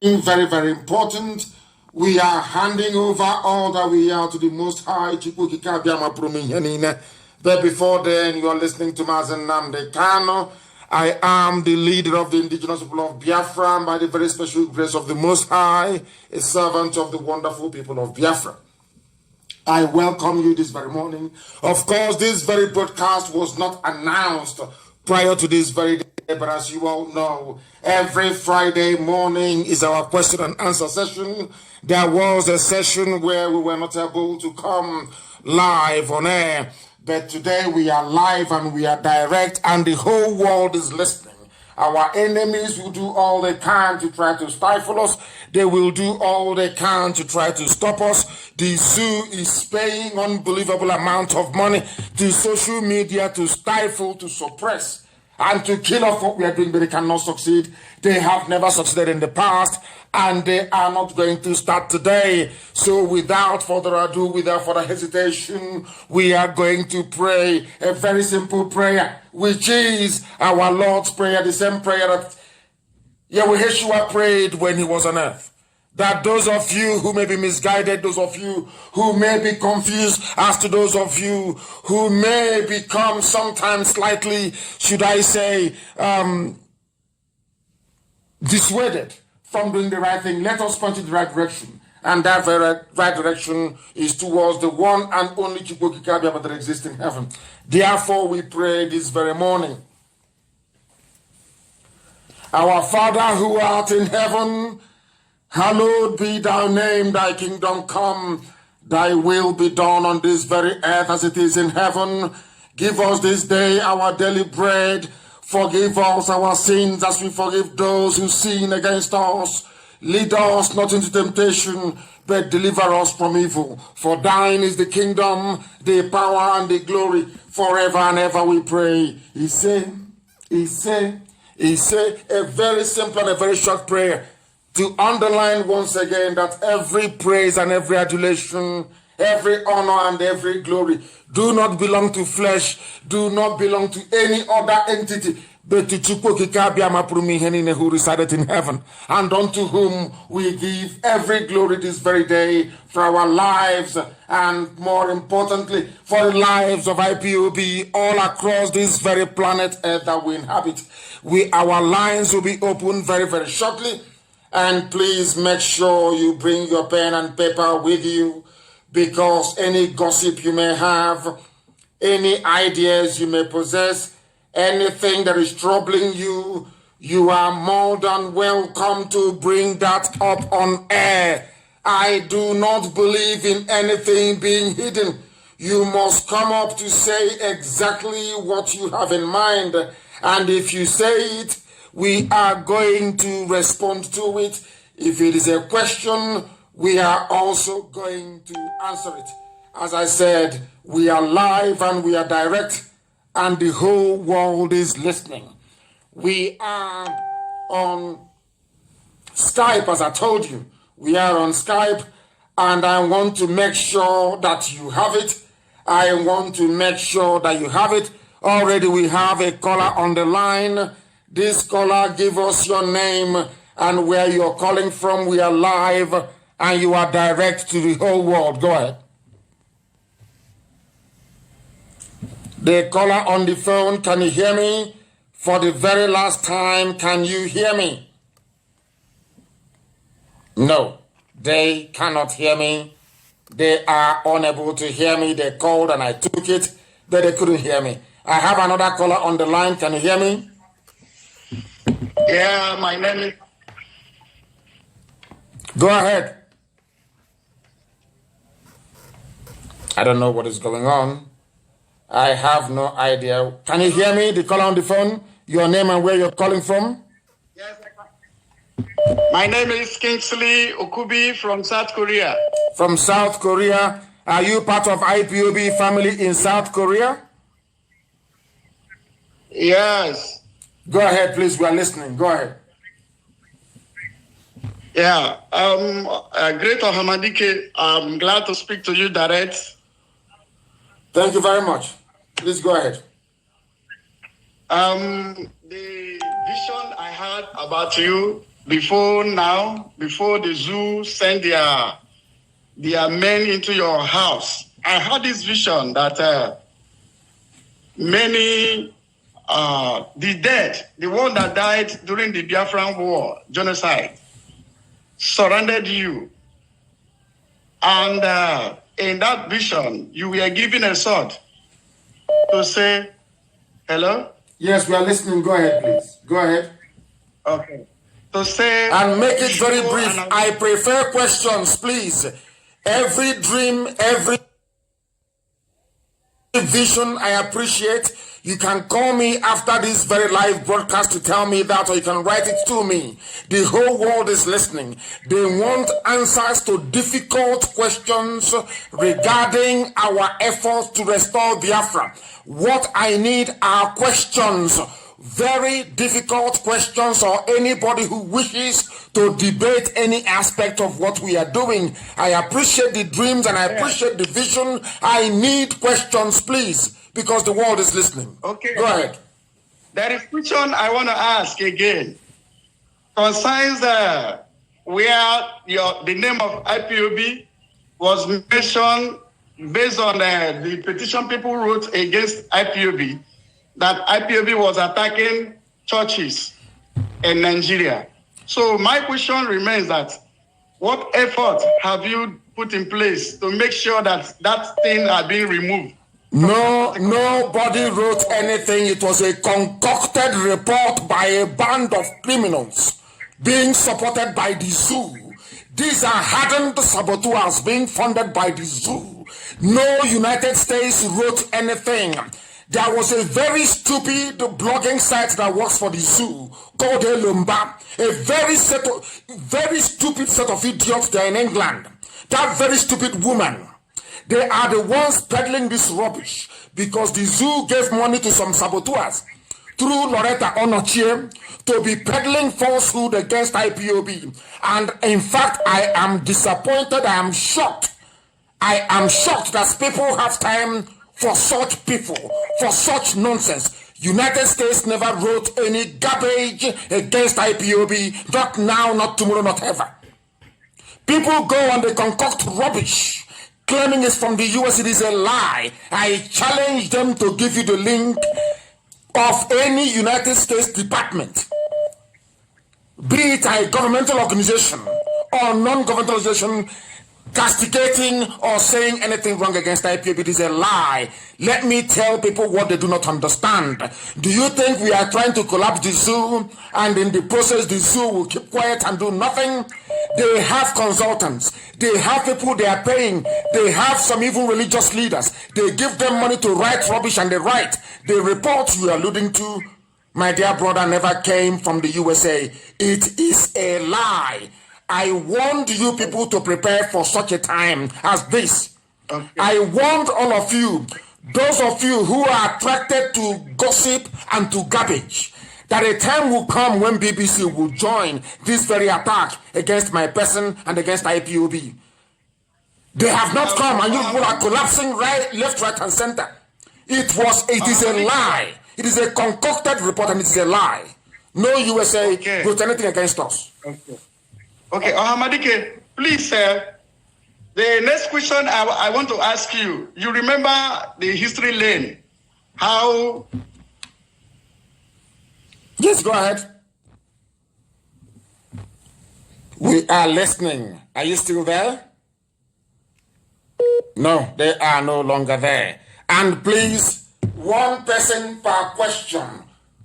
very, very important. We are handing over all that we are to the Most High. But before then, you are listening to Mazen Namde Kano. I am the leader of the indigenous people of Biafra, and by the very special grace of the Most High, a servant of the wonderful people of Biafra. I welcome you this very morning. Of course, this very broadcast was not announced prior to this very day, but as you all know, every Friday morning is our question and answer session. There was a session where we were not able to come live on air, but today we are live and we are direct, and the whole world is listening. Our enemies will do all they can to try to stifle us. They will do all they can to try to stop us. The zoo is paying unbelievable amount of money to social media to stifle, to suppress, and to kill off what we are doing, but they cannot succeed. They have never succeeded in the past, and they are not going to start today. So without further ado, without further hesitation, we are going to pray a very simple prayer, which is our Lord's Prayer, the same prayer that Yeshua prayed when he was on earth. That those of you who may be misguided, those of you who may be confused, as to those of you who may become sometimes slightly, should I say, dissuaded from doing the right thing, let us point in the right direction. And that very right direction is towards the one and only Chukwu that exists in heaven. Therefore, we pray this very morning. Our Father who art in heaven, hallowed be thy name, thy kingdom come, thy will be done on this very earth as it is in heaven. Give us this day our daily bread. Forgive us our sins as we forgive those who sin against us. Lead us not into temptation, but deliver us from evil. For thine is the kingdom, the power, and the glory, forever and ever we pray. He said, a very simple and a very short prayer to underline once again that every praise and every adulation, every honor and every glory do not belong to flesh, do not belong to any other entity, but to Chukwu who resided in heaven, and unto whom we give every glory this very day for our lives, and more importantly, for the lives of IPOB all across this very planet Earth that we inhabit. Our lines will be open very, very shortly, and please make sure you bring your pen and paper with you, because any gossip you may have, any ideas you may possess, anything that is troubling you, you are more than welcome to bring that up on air. I do not believe in anything being hidden. You must come up to say exactly what you have in mind. And if you say it, we are going to respond to it. If it is a question, we are also going to answer it. As I said, we are live and we are direct, and the whole world is listening. We are on Skype, as I told you. We are on Skype, and I want to make sure that you have it. I want to make sure that you have it. Already we have a caller on the line. This caller, give us your name and where you're calling from. We are live, and you are direct to the whole world. Go ahead. The caller on the phone, can you hear me? For the very last time, can you hear me? No, they cannot hear me. They are unable to hear me. They called and I took it, but they couldn't hear me. I have another caller on the line. Can you hear me? Yeah, my name is... Go ahead. I don't know what is going on. I have no idea. Can you hear me? The caller on the phone, your name and where you're calling from? Yes, I can. My name is Kingsley Okubi from South Korea. From South Korea. Are you part of IPOB family in South Korea? Yes. Go ahead, please. We are listening. Go ahead. Yeah. Great Ohamadike, I'm glad to speak to you direct. Thank you very much. Please go ahead. The vision I had about you before now, before the zoo send their men into your house. I had this vision that many, the dead, the one that died during the Biafran War, genocide, surrounded you. And in that vision, you were given a sword to say, hello? Yes, we are listening. Go ahead, please. Go ahead. Okay. To say... And make it very brief. I prefer questions, please. Every dream, every vision, I appreciate. You can call me after this very live broadcast to tell me that, or you can write it to me. The whole world is listening. They want answers to difficult questions regarding our efforts to restore Biafra. What I need are questions, very difficult questions, or anybody who wishes to debate any aspect of what we are doing. I appreciate the dreams and I appreciate the vision. I need questions, please, because the world is listening. Okay. Go ahead. There is a question I want to ask again. Concerns where the name of IPOB was mentioned based on the petition people wrote against IPOB, that IPOB was attacking churches in Nigeria. So my question remains that what effort have you put in place to make sure that that thing are being removed? No, nobody wrote anything. It was a concocted report by a band of criminals being supported by the zoo. These are hardened saboteurs being funded by the zoo. No United States wrote anything. There was a very stupid blogging site that works for the zoo called Lumba. A very stupid set of idiots there in England. That very stupid woman. They are the ones peddling this rubbish because the zoo gave money to some saboteurs through Loretta Onochie to be peddling falsehood against IPOB. And in fact, I am disappointed. I am shocked. I am shocked that people have time for such people, for such nonsense. United States never wrote any garbage against IPOB. Not now, not tomorrow, not ever. People go and they concoct rubbish, claiming it's from the US. It is a lie. I challenge them to give you the link of any United States department, be it a governmental organization or non-governmental organization, castigating or saying anything wrong against IPOB. It is a lie. Let me tell people what they do not understand. Do you think we are trying to collapse the zoo and in the process the zoo will keep quiet and do nothing? They have consultants. They have people they are paying. They have some even religious leaders. They give them money to write rubbish and they write. The report you are alluding to, my dear brother, never came from the USA. It is a lie. I warned you people to prepare for such a time as this. Okay. I warned all of you, those of you who are attracted to gossip and to garbage, that a time will come when BBC will join this very attack against my person and against IPOB. They have not come, and you people are collapsing right, left, right, and center. It is a lie. It is a concocted report, and it is a lie. No USA wrote anything against us. Okay, Ohamadike, please, sir. The next question I want to ask you. You remember the history lane? How? Yes, go ahead. We are listening. Are you still there? No, they are no longer there. And please, one person per question.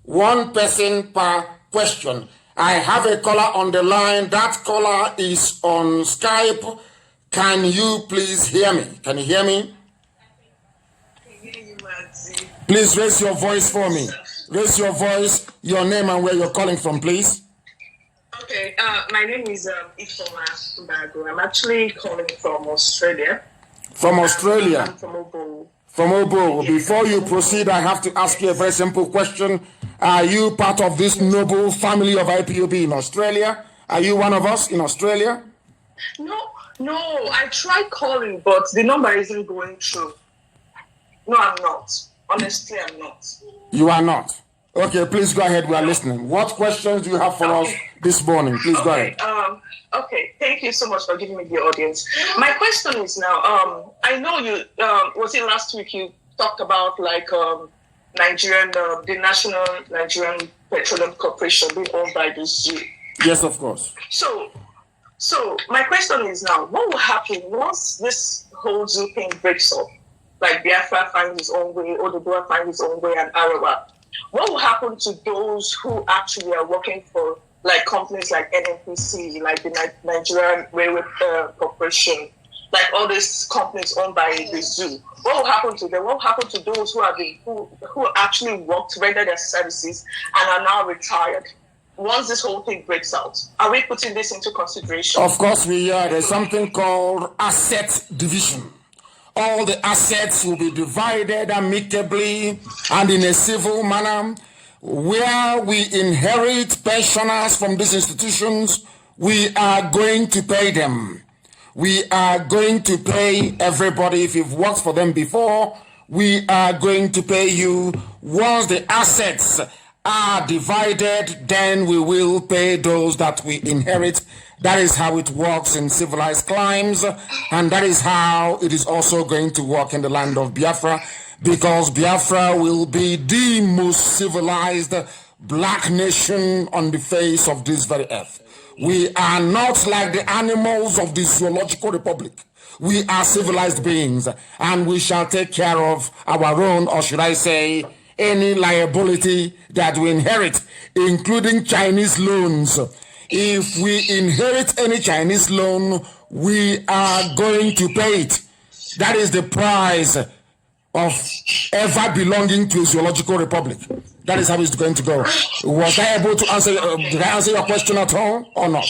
One person per question. I have a caller on the line. That caller is on Skype. Can you please hear me? Can you hear me? Please raise your voice for me. Raise your voice, your name and where you're calling from, please. Okay, my name is Ifoma Bago. I'm actually calling from Australia. From Australia? I'm from Obo. From Obo. Before you proceed, I have to ask you a very simple question. Are you part of this noble family of IPOB in Australia? Are you one of us in Australia? No, I tried calling, but the number isn't going through. No, I'm not. Honestly, I'm not. You are not? Okay, please go ahead. We are listening. What questions do you have for us this morning? Please go ahead. Okay, thank you so much for giving me the audience. My question is now, I know you, was it last week you talked about like Nigerian, the National Nigerian Petroleum Corporation being owned by the zoo. Yes, of course. So my question is now, what will happen once this whole zoo thing breaks up? Like Biafra finds his own way, Oduduwa finds his own way, and Arawa. What will happen to those who actually are working for like companies like NNPC, like the Nigerian Railway Corporation, like all these companies owned by the zoo? What will happen to them? What will happen to those who actually worked, rendered their services, and are now retired? Once this whole thing breaks out, are we putting this into consideration? Of course we are. There's something called asset division. All the assets will be divided amicably and in a civil manner. Where we inherit pensioners from these institutions, we are going to pay them. We are going to pay everybody. If you've worked for them before, we are going to pay you. Once the assets are divided, then we will pay those that we inherit. That is how it works in civilized climes, and that is how it is also going to work in the land of Biafra, because Biafra will be the most civilized black nation on the face of this very earth. We are not like the animals of the zoological republic. We are civilized beings, and we shall take care of our own, or should I say, any liability that we inherit, including Chinese loans. If we inherit any Chinese loan, we are going to pay it. That is the price of ever belonging to a zoological republic. That is how it's going to go. Was I able to answer? Did I answer your question at all or not?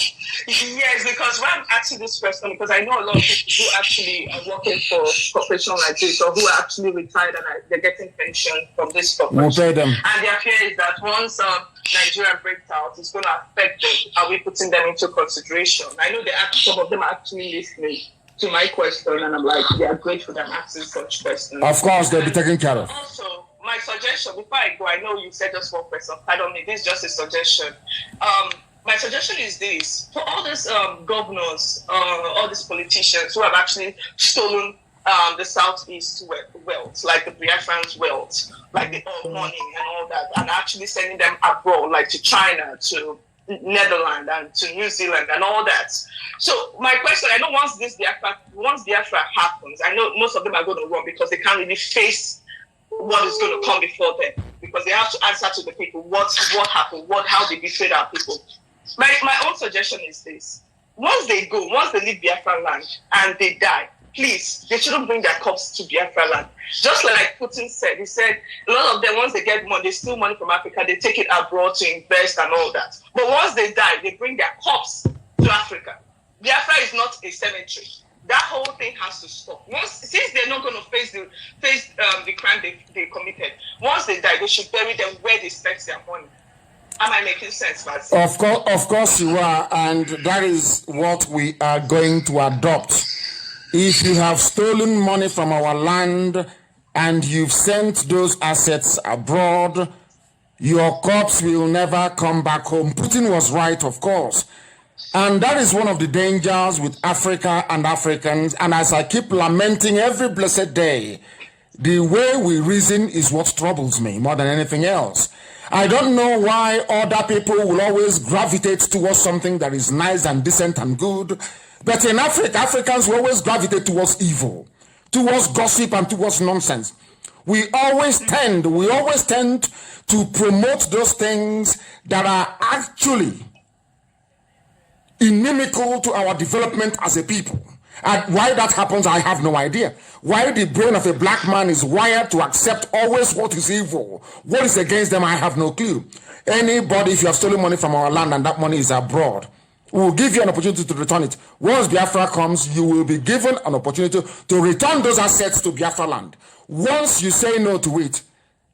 Yes, because when I'm asking this question, because I know a lot of people who actually are working for corporations like this, or who are actually retired and they're getting pension from this corporation. We'll pay them. And their fear is that once Nigeria breaks out, it's going to affect them. Are we putting them into consideration? I know some of them are actually listening to my question, and I'm like, they are grateful that I'm asking such questions. Of course, they'll be taken care of. Also, my suggestion, before I go, I know you said just one question. Pardon me, this is just a suggestion. My suggestion is this: for all these governors, all these politicians who have actually stolen the Southeast wealth, like the Biafrans' wealth, like the oil money and all that, and actually sending them abroad, like to China, to Netherlands, and to New Zealand, and all that. So my question, I know once Biafra happens, I know most of them are going to run because they can't really face what is going to come before them, because they have to answer to the people what happened, how they betrayed our people. My own suggestion is this: once they leave Biafra land and they die, please, they shouldn't bring their corpse to Biafra land. Just like Putin said, he said a lot of them, once they get money, they steal money from Africa, they take it abroad to invest and all that. But once they die, they bring their corpse to Africa. Biafra is not a cemetery. That whole thing has to stop. Since they're not going to face the crime they committed, once they die, they should bury them where they spent their money. Am I making sense, Mazi? Of course you are, and that is what we are going to adopt. If you have stolen money from our land and you've sent those assets abroad, your corpse will never come back home. Putin was right, of course. And that is one of the dangers with Africa and Africans. And as I keep lamenting every blessed day, the way we reason is what troubles me more than anything else. I don't know why other people will always gravitate towards something that is nice and decent and good. But in Africa, Africans will always gravitate towards evil, towards gossip and towards nonsense. We always tend to promote those things that are actually inimical to our development as a people. And why that happens, I have no idea. Why the brain of a black man is wired to accept always what is evil, what is against them, I have no clue. Anybody, if you have stolen money from our land and that money is abroad, we'll give you an opportunity to return it. Once Biafra comes, you will be given an opportunity to return those assets to Biafra land. Once you say no to it,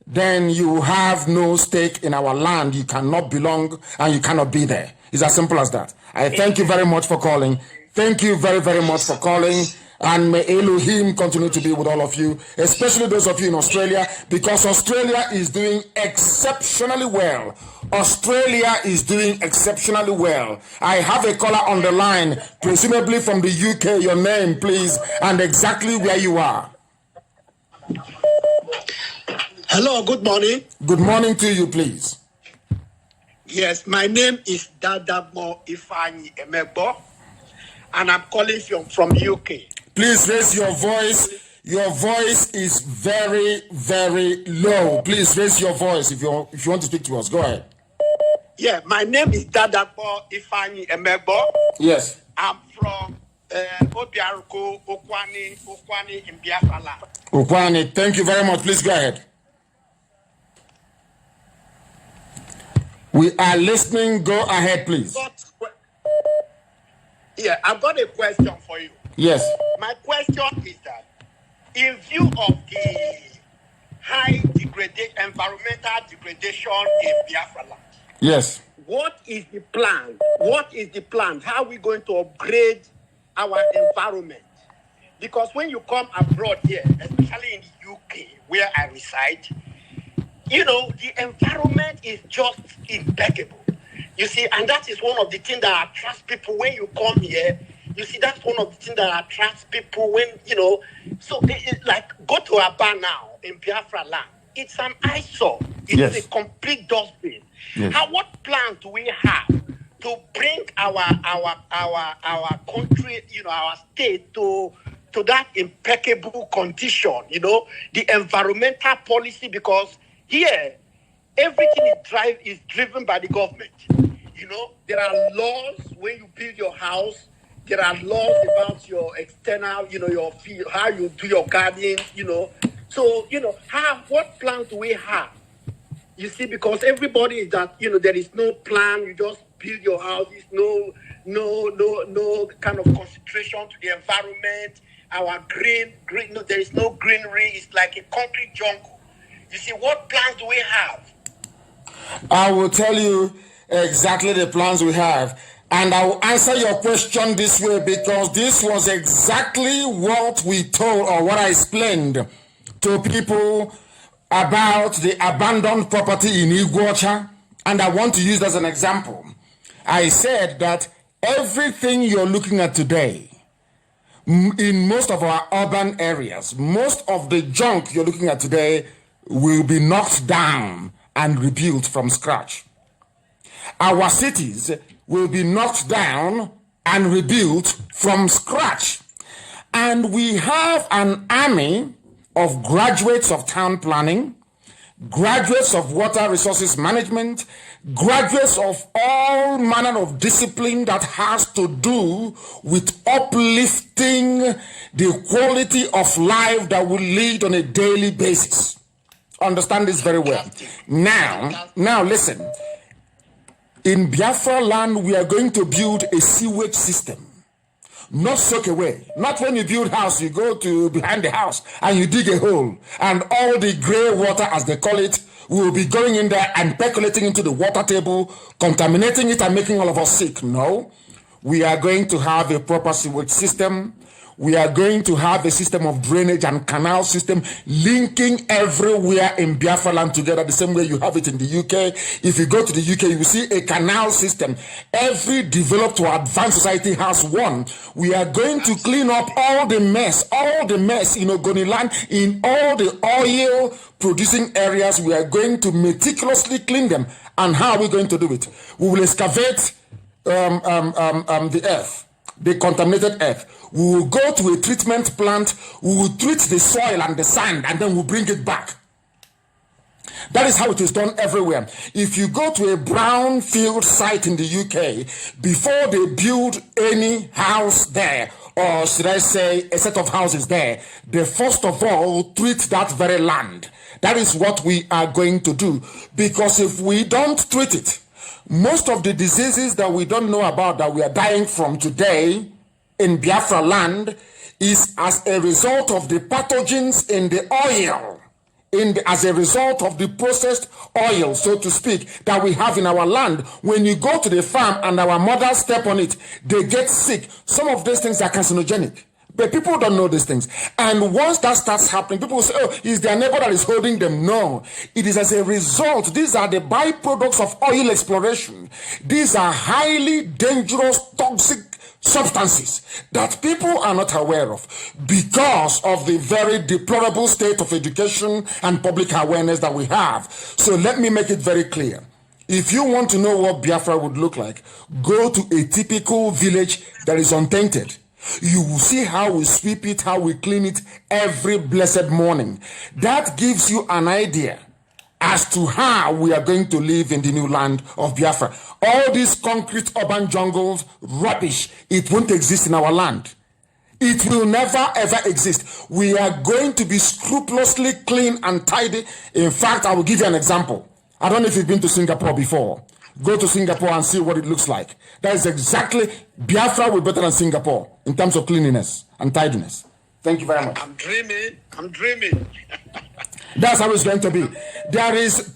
then you have no stake in our land. You cannot belong and you cannot be there. It's as simple as that. I thank you very much for calling. Thank you very, very much for calling. And may Elohim continue to be with all of you, especially those of you in Australia, because Australia is doing exceptionally well. Australia is doing exceptionally well. I have a caller on the line, presumably from the UK. Your name, please, and exactly where you are. Hello, good morning. Good morning to you, please. Yes, my name is Dadamo Ifani Emegbo, and I'm calling from UK. Please raise your voice. Your voice is very, very low. Please raise your voice if you want to speak to us. Go ahead. Yeah, my name is Dadamo Ifani Emegbo. Yes. I'm from Obiaruko, Okwani in Biafra land. Okwani, thank you very much. Please go ahead. We are listening. Go ahead, please. Yeah, I've got a question for you. Yes. My question is that, in view of the high environmental degradation in Biafra land, yes, what is the plan? What is the plan? How are we going to upgrade our environment? Because when you come abroad here, especially in the UK, where I reside, you know, the environment is just impeccable. You see, and that is one of the things that attracts people when you come here. You see, that's one of the things that attracts people when, you know, so it's like, go to Aba now in Biafra land. It's an eyesore. It's a complete dustbin. Yes. What plan do we have to bring our country, you know, our state to that impeccable condition, you know, the environmental policy? Because here, everything is driven by the government. You know, there are laws when you build your house. There are laws about your external, you know, your field, how you do your gardening, you know. So, you know, what plan do we have? You see, because everybody is that, you know, there is no plan. You just build your houses, no kind of concentration to the environment. Our green, no, there is no greenery. It's like a concrete jungle. You see, what plans do we have? I will tell you exactly the plans we have. And I will answer your question this way because this was exactly what we told or what I explained to people about the abandoned property in Iguacha. And I want to use that as an example. I said that everything you're looking at today in most of our urban areas, most of the junk you're looking at today will be knocked down and rebuilt from scratch. Our cities will be knocked down and rebuilt from scratch. And we have an army of graduates of town planning, graduates of water resources management, graduates of all manner of discipline that has to do with uplifting the quality of life that we lead on a daily basis. Understand this very well. Now listen. In Biafra land, we are going to build a sewage system. Not soak away. Not when you build house, you go to behind the house and you dig a hole. And all the gray water, as they call it, will be going in there and percolating into the water table, contaminating it and making all of us sick. No. We are going to have a proper sewage system. We are going to have a system of drainage and canal system linking everywhere in Biafra land together the same way you have it in the UK. If you go to the UK, you will see a canal system. Every developed or advanced society has one. We are going to clean up all the mess in Ogoni land, in all the oil producing areas. We are going to meticulously clean them. And how are we going to do it? We will excavate the earth, the contaminated earth. We will go to a treatment plant, we will treat the soil and the sand, and then we'll bring it back. That is how it is done everywhere. If you go to a brownfield site in the UK, before they build any house there, or should I say a set of houses there, they first of all treat that very land. That is what we are going to do. Because if we don't treat it, most of the diseases that we don't know about that we are dying from today in Biafra land is as a result of the pathogens in the oil, as a result of the processed oil, so to speak, that we have in our land. When you go to the farm and our mothers step on it, they get sick. Some of those things are carcinogenic. But people don't know these things. And once that starts happening, people will say, oh, it's their neighbor that is holding them. No, it is as a result. These are the byproducts of oil exploration. These are highly dangerous, toxic substances that people are not aware of because of the very deplorable state of education and public awareness that we have. So let me make it very clear. If you want to know what Biafra would look like, go to a typical village that is untainted. You will see how we sweep it, how we clean it every blessed morning. That gives you an idea as to how we are going to live in the new land of Biafra. All these concrete urban jungles, rubbish, it won't exist in our land. It will never ever exist. We are going to be scrupulously clean and tidy. In fact, I will give you an example. I don't know if you've been to Singapore before. Go to Singapore and see what it looks like. That is exactly, Biafra will be better than Singapore in terms of cleanliness and tidiness. Thank you very much. I'm dreaming. That's how it's going to be. There is,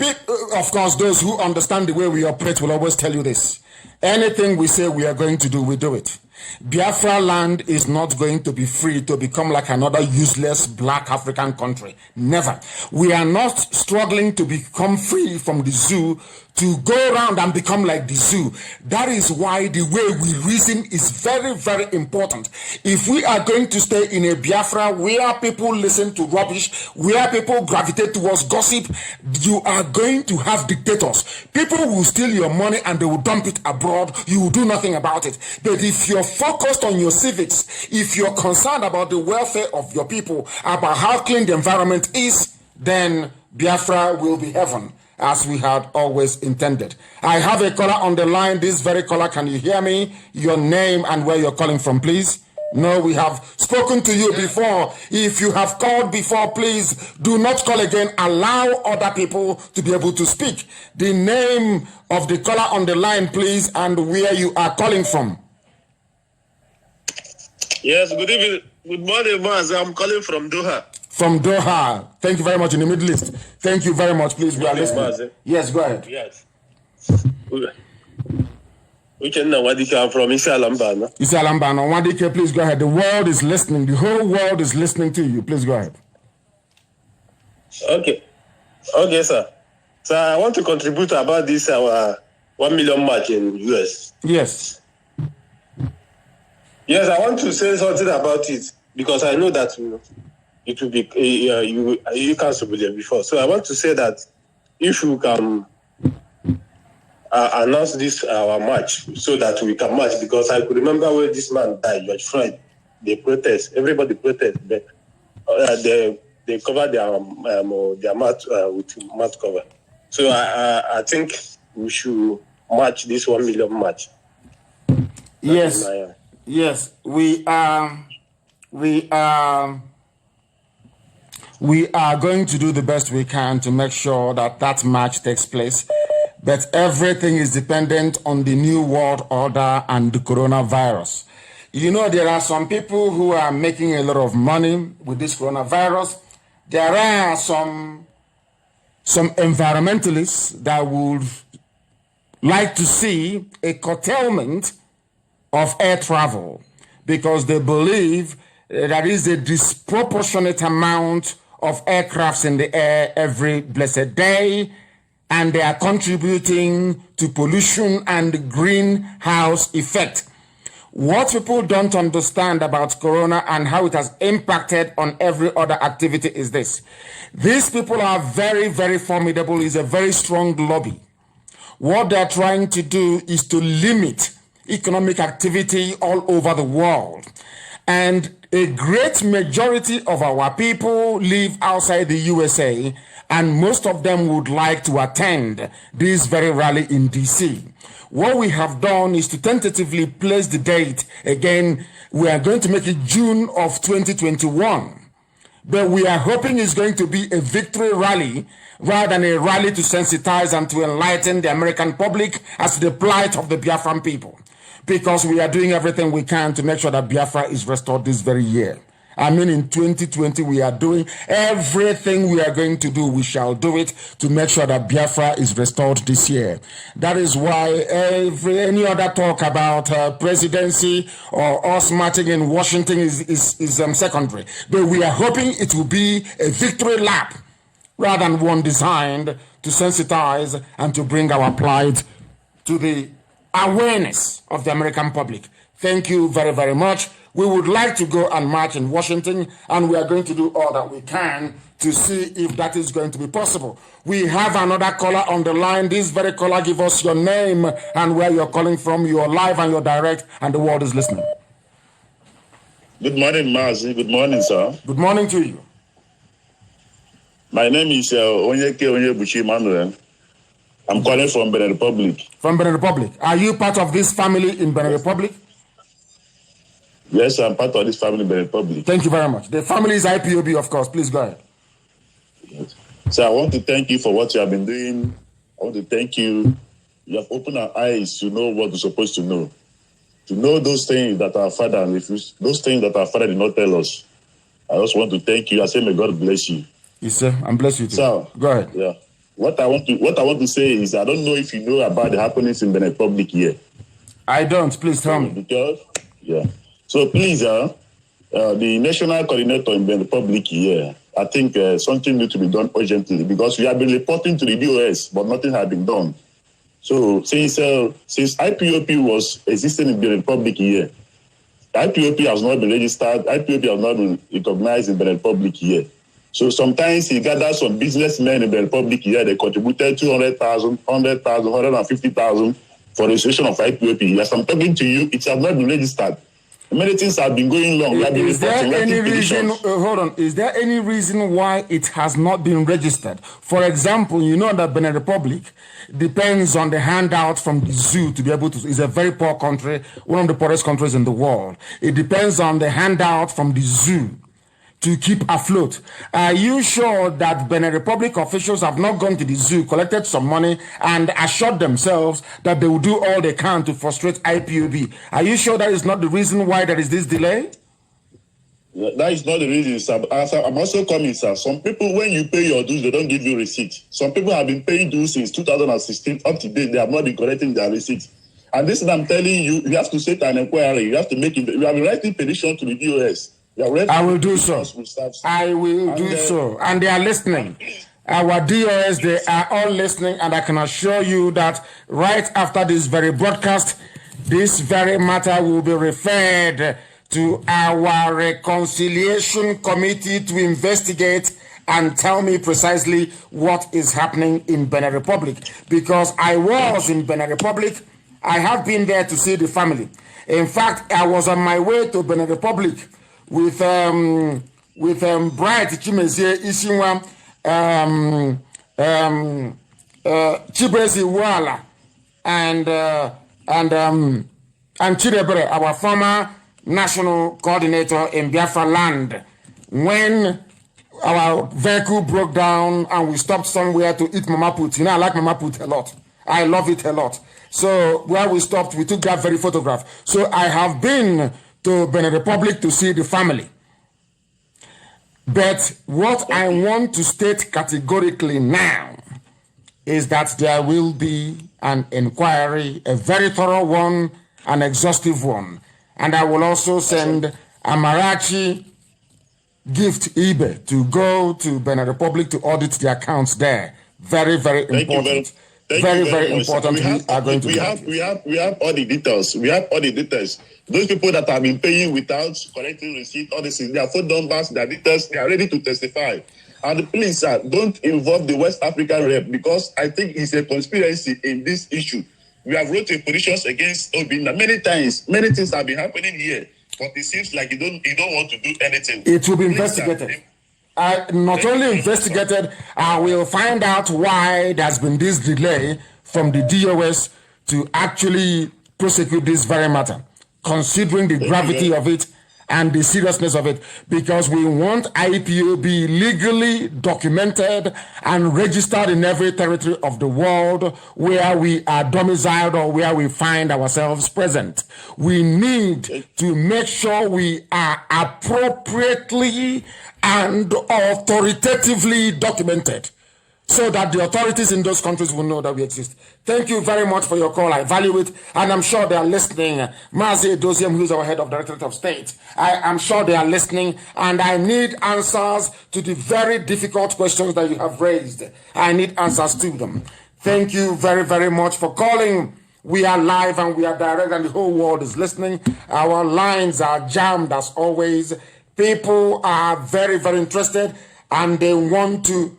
of course, those who understand the way we operate will always tell you this. Anything we say we are going to do, we do it. Biafra land is not going to be free to become like another useless black African country. Never. We are not struggling to become free from the zoo to go around and become like the zoo. That is why the way we reason is very, very important. If we are going to stay in a Biafra where people listen to rubbish, where people gravitate towards gossip, you are going to have dictators. People will steal your money and they will dump it abroad. You will do nothing about it. But if you're focused on your civics, if you're concerned about the welfare of your people, about how clean the environment is, then Biafra will be heaven, as we had always intended. I have a caller on the line. This very caller, can you hear me? Your name and where you're calling from, please. No, we have spoken to you before. If you have called before, please do not call again. Allow other people to be able to speak. The name of the caller on the line, please, and where you are calling from. Yes, good evening. Good morning, Maz. I'm calling from Doha. From Doha. Thank you very much, in the Middle East. Thank you very much. Please, we are listening. Maz. Yes, go ahead. Yes. Which I'm from Isalambana. Isalambana. Wadike, please go ahead. The world is listening. The whole world is listening to you. Please go ahead. Okay. Okay, sir. So I want to contribute about this our 1 million march in US. Yes. Yes, I want to say something about it because I know that it will be you can't believe before. So I want to say that if you can announce this our march so that we can march, because I could remember when this man died, George Floyd. They protest, everybody protest, but they cover their mouth with mouth cover. So I think we should march this 1 million march. Yes. Yes, we are going to do the best we can to make sure that that march takes place. But everything is dependent on the new world order and the coronavirus. You know, there are some people who are making a lot of money with this coronavirus. There are some environmentalists that would like to see a curtailment of air travel because they believe there is a disproportionate amount of aircrafts in the air every blessed day, and they are contributing to pollution and greenhouse effect. What people don't understand about corona and how it has impacted on every other activity is this. These people are very, very formidable. It's a very strong lobby. What they're trying to do is to limit economic activity all over the world. And a great majority of our people live outside the USA, and most of them would like to attend this very rally in DC. What we have done is to tentatively place the date. Again, we are going to make it June of 2021. But we are hoping it's going to be a victory rally rather than a rally to sensitize and to enlighten the American public as to the plight of the Biafran people. Because we are doing everything we can to make sure that Biafra is restored this very year. I mean, in 2020, we are doing everything we are going to do. We shall do it to make sure that Biafra is restored this year. That is why any other talk about presidency or us marching in Washington is secondary. But we are hoping it will be a victory lap rather than one designed to sensitize and to bring our plight to the awareness of the American public. Thank you very, very much. We would like to go and march in Washington, and we are going to do all that we can to see if that is going to be possible. We have another caller on the line. This very caller, give us your name and where you're calling from. You're live and you're direct, and the world is listening. Good morning, Mazi. Good morning, sir. Good morning to you. My name is Onyeke Onyebuchi Emmanuel. I'm calling from Benin Republic. From Benin Republic. Are you part of this family in Benin Republic? Yes, I'm part of this family in Benin Republic. Thank you very much. The family is IPOB, of course. Please go ahead. Yes. So I want to thank you for what you have been doing. I want to thank you. You have opened our eyes to know what we're supposed to know. To know those things that our father refused, those things that our father did not tell us. I just want to thank you. I say, may God bless you. Yes, sir. And bless you too. So, go ahead. Yeah. What I want to say is, I don't know if you know about the happenings in Benin Republic here. I don't. Please tell me. Because, yeah. So please, the national coordinator in the Republic here, I think something needs to be done urgently because we have been reporting to the DOS, but nothing has been done. So since IPOB was existing in the Republic here, IPOB has not been registered, IPOB has not been recognized in the Republic here. So sometimes he gathered some businessmen in the Republic here, they contributed 200,000, 100,000, 150,000 for registration of IPOB. As I'm talking to you, it has not been registered. Many things have been going wrong. Is there any reason? Hold on. Is there any reason why it has not been registered? For example, you know that Benin Republic depends on the handout from the zoo to be able to. It's a very poor country, one of the poorest countries in the world. It depends on the handout from the zoo to keep afloat. Are you sure that Benin Republic officials have not gone to the zoo, collected some money, and assured themselves that they will do all they can to frustrate IPOB? Are you sure that is not the reason why there is this delay? That is not the reason, sir. I'm also coming, sir. Some people, when you pay your dues, they don't give you receipt. Some people have been paying dues since 2016 up to date. They have not been collecting their receipts. And this is what I'm telling you. You have to set an inquiry. You have to make it. You have been writing petition to the DOS. I will do so. I will do so. And they are listening. Our DOS, they are all listening. And I can assure you that right after this very broadcast, this very matter will be referred to our reconciliation committee to investigate and tell me precisely what is happening in Benin Republic. Because I was in Benin Republic. I have been there to see the family. In fact, I was on my way to Benin Republic with Bright Chimezie Ishinwa, Chibrezi Wala, and Chidebere, our former national coordinator in Biafra land, when our vehicle broke down and we stopped somewhere to eat mama put. You know, I like mama put a lot. I love it a lot. So where we stopped, we took that very photograph. So I have been to Benin Republic to see the family. But what I want to state categorically now is that there will be an inquiry, a very thorough one, an exhaustive one. And I will also send Amarachi Gift eBay to go to Benin Republic to audit the accounts there. Very, very important. Very important. We have all the details. We have all the details. Those people that have been paying without collecting receipt, all this, their phone numbers, their details, they are ready to testify. And please, sir, don't involve the West African rep because I think it's a conspiracy in this issue. We have wrote petitions against Obina many times. Many things have been happening here, but it seems like you don't want to do anything. It will be investigated. Not only investigated, I will find out why there's been this delay from the DOS to actually prosecute this very matter. Considering the gravity of it, and the seriousness of it, because we want IPOB legally documented and registered in every territory of the world where we are domiciled or where we find ourselves present. We need to make sure we are appropriately and authoritatively documented, so that the authorities in those countries will know that we exist. Thank you very much for your call. I value it, and I'm sure they are listening. Mazi Edoziem, who is our head of Directorate of State, I'm sure they are listening, and I need answers to the very difficult questions that you have raised. I need answers to them. Thank you very, very much for calling. We are live and we are direct, and the whole world is listening. Our lines are jammed as always. People are very, very interested, and they want to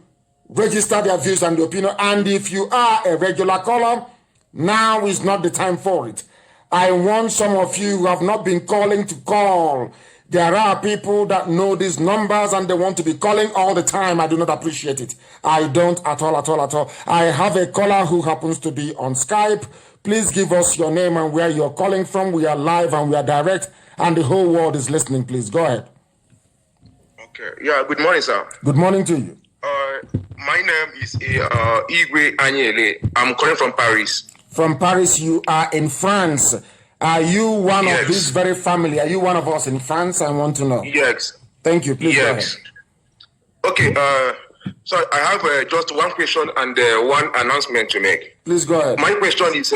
register their views and the opinion. And if you are a regular caller, now is not the time for it. I want some of you who have not been calling to call. There are people that know these numbers and they want to be calling all the time. I do not appreciate it. I don't at all, at all, at all. I have a caller who happens to be on Skype. Please give us your name and where you're calling from. We are live and we are direct, and the whole world is listening. Please go ahead. Okay. Yeah, good morning, sir. Good morning to you. My name is Igwe Anyele. I'm calling from Paris. From Paris, you are in France. Are you one Yes. of this very family? Are you one of us in France? I want to know. Yes. Thank you. Please Yes. Okay. So I have just one question and one announcement to make. go ahead. Please go ahead. My question is,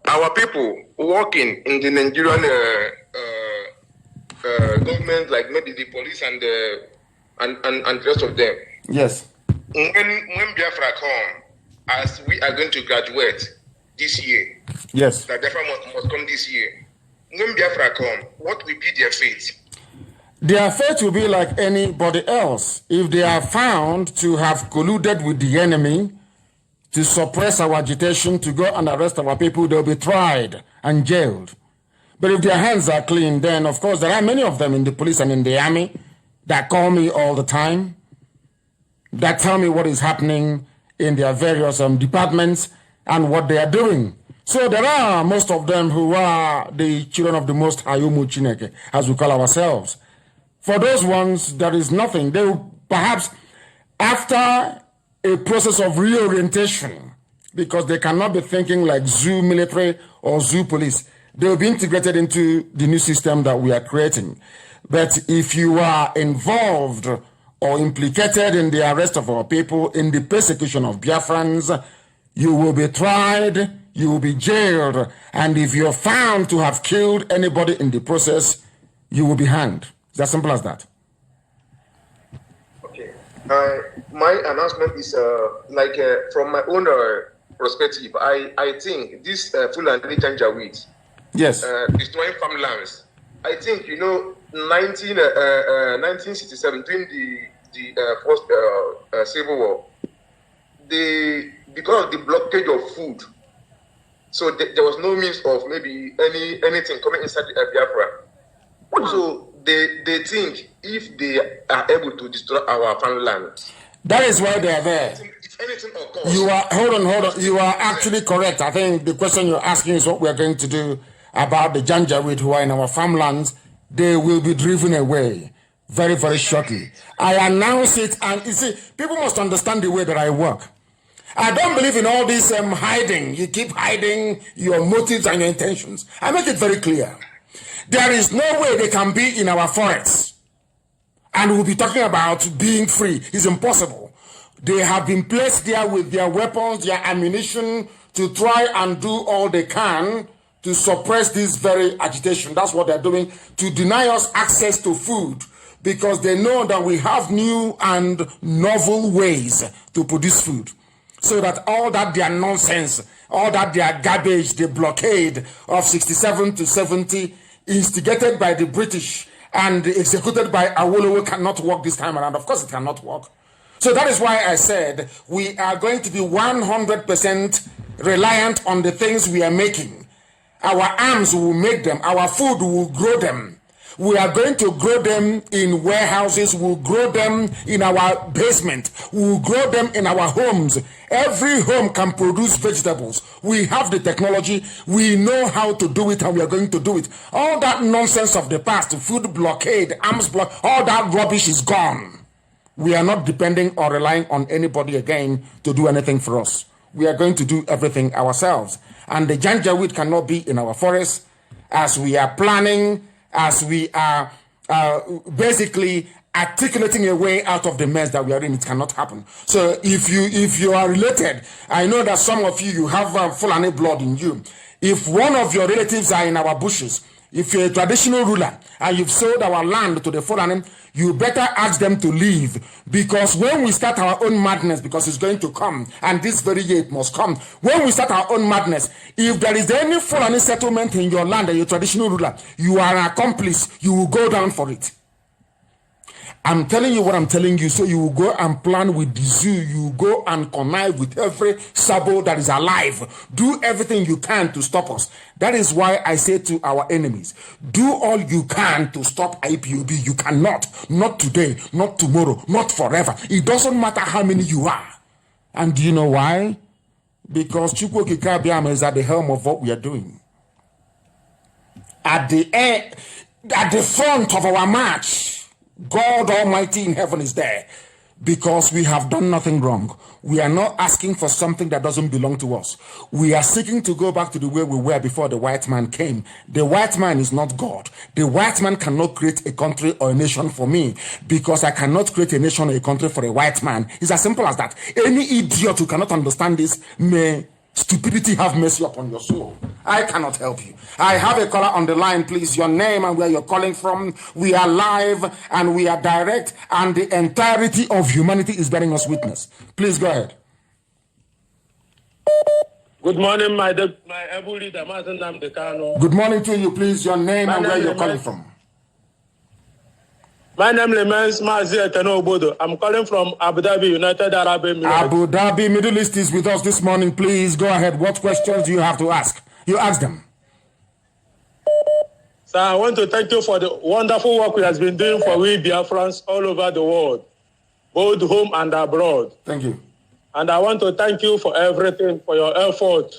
our people working in the Nigerian government, like maybe the police and the rest of them. Yes. When Biafra come, as we are going to graduate this year, Yes. that Biafra must come this year. When Biafra come, what will be their fate? Their fate will be like anybody else. If they are found to have colluded with the enemy to suppress our agitation, to go and arrest our people, they'll be tried and jailed. But if their hands are clean, then of course there are many of them in the police and in the army that call me all the time, that tell me what is happening in their various departments and what they are doing. So there are most of them who are the children of the Most High Umu Chineke, as we call ourselves. For those ones, there is nothing. They will perhaps, after a process of reorientation, because they cannot be thinking like zoo military or zoo police, they will be integrated into the new system that we are creating. But if you are involved or implicated in the arrest of our people, in the persecution of Biafrans, you will be tried, you will be jailed, and if you're found to have killed anybody in the process, you will be hanged. It's as simple as that. Okay. My announcement is from my own perspective. I think this Fulani Janjaweed, Yes. destroying farmlands. I think 1967 during the first civil war, because of the blockage of food, so there was no means of maybe anything coming inside the Biafra. So they think if they are able to destroy our farmland, That is why they are there. if anything occurs, You are, hold on. You are actually correct. I think the question you're asking is what we are going to do about the Janjaweed who are in our farmlands. They will be driven away very, very shortly. I announce it, and you see, people must understand the way that I work. I don't believe in all this hiding. You keep hiding your motives and your intentions. I make it very clear. There is no way they can be in our forests and we'll be talking about being free. It's impossible. They have been placed there with their weapons, their ammunition, to try and do all they can to suppress this very agitation. That's what they're doing, to deny us access to food, because they know that we have new and novel ways to produce food. So that all that their nonsense, all that their garbage, the blockade of 67 to 70, instigated by the British and executed by Awolowo, cannot work this time around. Of course it cannot work. So that is why I said we are going to be 100% reliant on the things we are making. Our arms will make them, our food will grow them. We are going to grow them in warehouses. We'll grow them in our basement. We'll grow them in our homes. Every home can produce vegetables. We have the technology. We know how to do it, and we are going to do it. All that nonsense of the past, food blockade, arms block, all that rubbish is gone. We are not depending or relying on anybody again to do anything for us. We are going to do everything ourselves. And the janjaweed cannot be in our forests as we are planning, as we are basically articulating a way out of the mess that we are in. It cannot happen. So if you are related, I know that some of you have Fulani blood in you. If one of your relatives are in our bushes, if you're a traditional ruler and you've sold our land to the Fulani, you better ask them to leave, because when we start our own madness, because it's going to come, and this very year it must come, when we start our own madness, if there is any Fulani settlement in your land and you're a traditional ruler, you are an accomplice, you will go down for it. I'm telling you what I'm telling you, so you will go and plan with the zoo, you will go and connive with every sabo that is alive. Do everything you can to stop us. That is why I say to our enemies, do all you can to stop IPOB. You cannot. Not today, not tomorrow, not forever. It doesn't matter how many you are. And do you know why? Because Chukwu Okike Abiama is at the helm of what we are doing. At the front of our march, God Almighty in heaven is there, because we have done nothing wrong. We are not asking for something that doesn't belong to us. We are seeking to go back to the way we were before the white man came. The white man is not God. The white man cannot create a country or a nation for me, because I cannot create a nation or a country for a white man. It's as simple as that. Any idiot who cannot understand this, may stupidity have mercy upon your soul. I cannot help you. I have a caller on the line, please. Your name and where you're calling from. We are live and we are direct, and the entirety of humanity is bearing us witness. Please go ahead. Good morning, my able leader, Martin Namdekano. Good morning to you, please. Your name and where you're calling from. My name remains Mazia Obodo. I'm calling from Abu Dhabi, United Arab Emirates. Abu Dhabi, Middle East is with us this morning. Please go ahead. What questions do you have to ask? You ask them. Sir, I want to thank you for the wonderful work we have been doing for we Biafrans all over the world, both home and abroad. Thank you. And I want to thank you for everything, for your effort.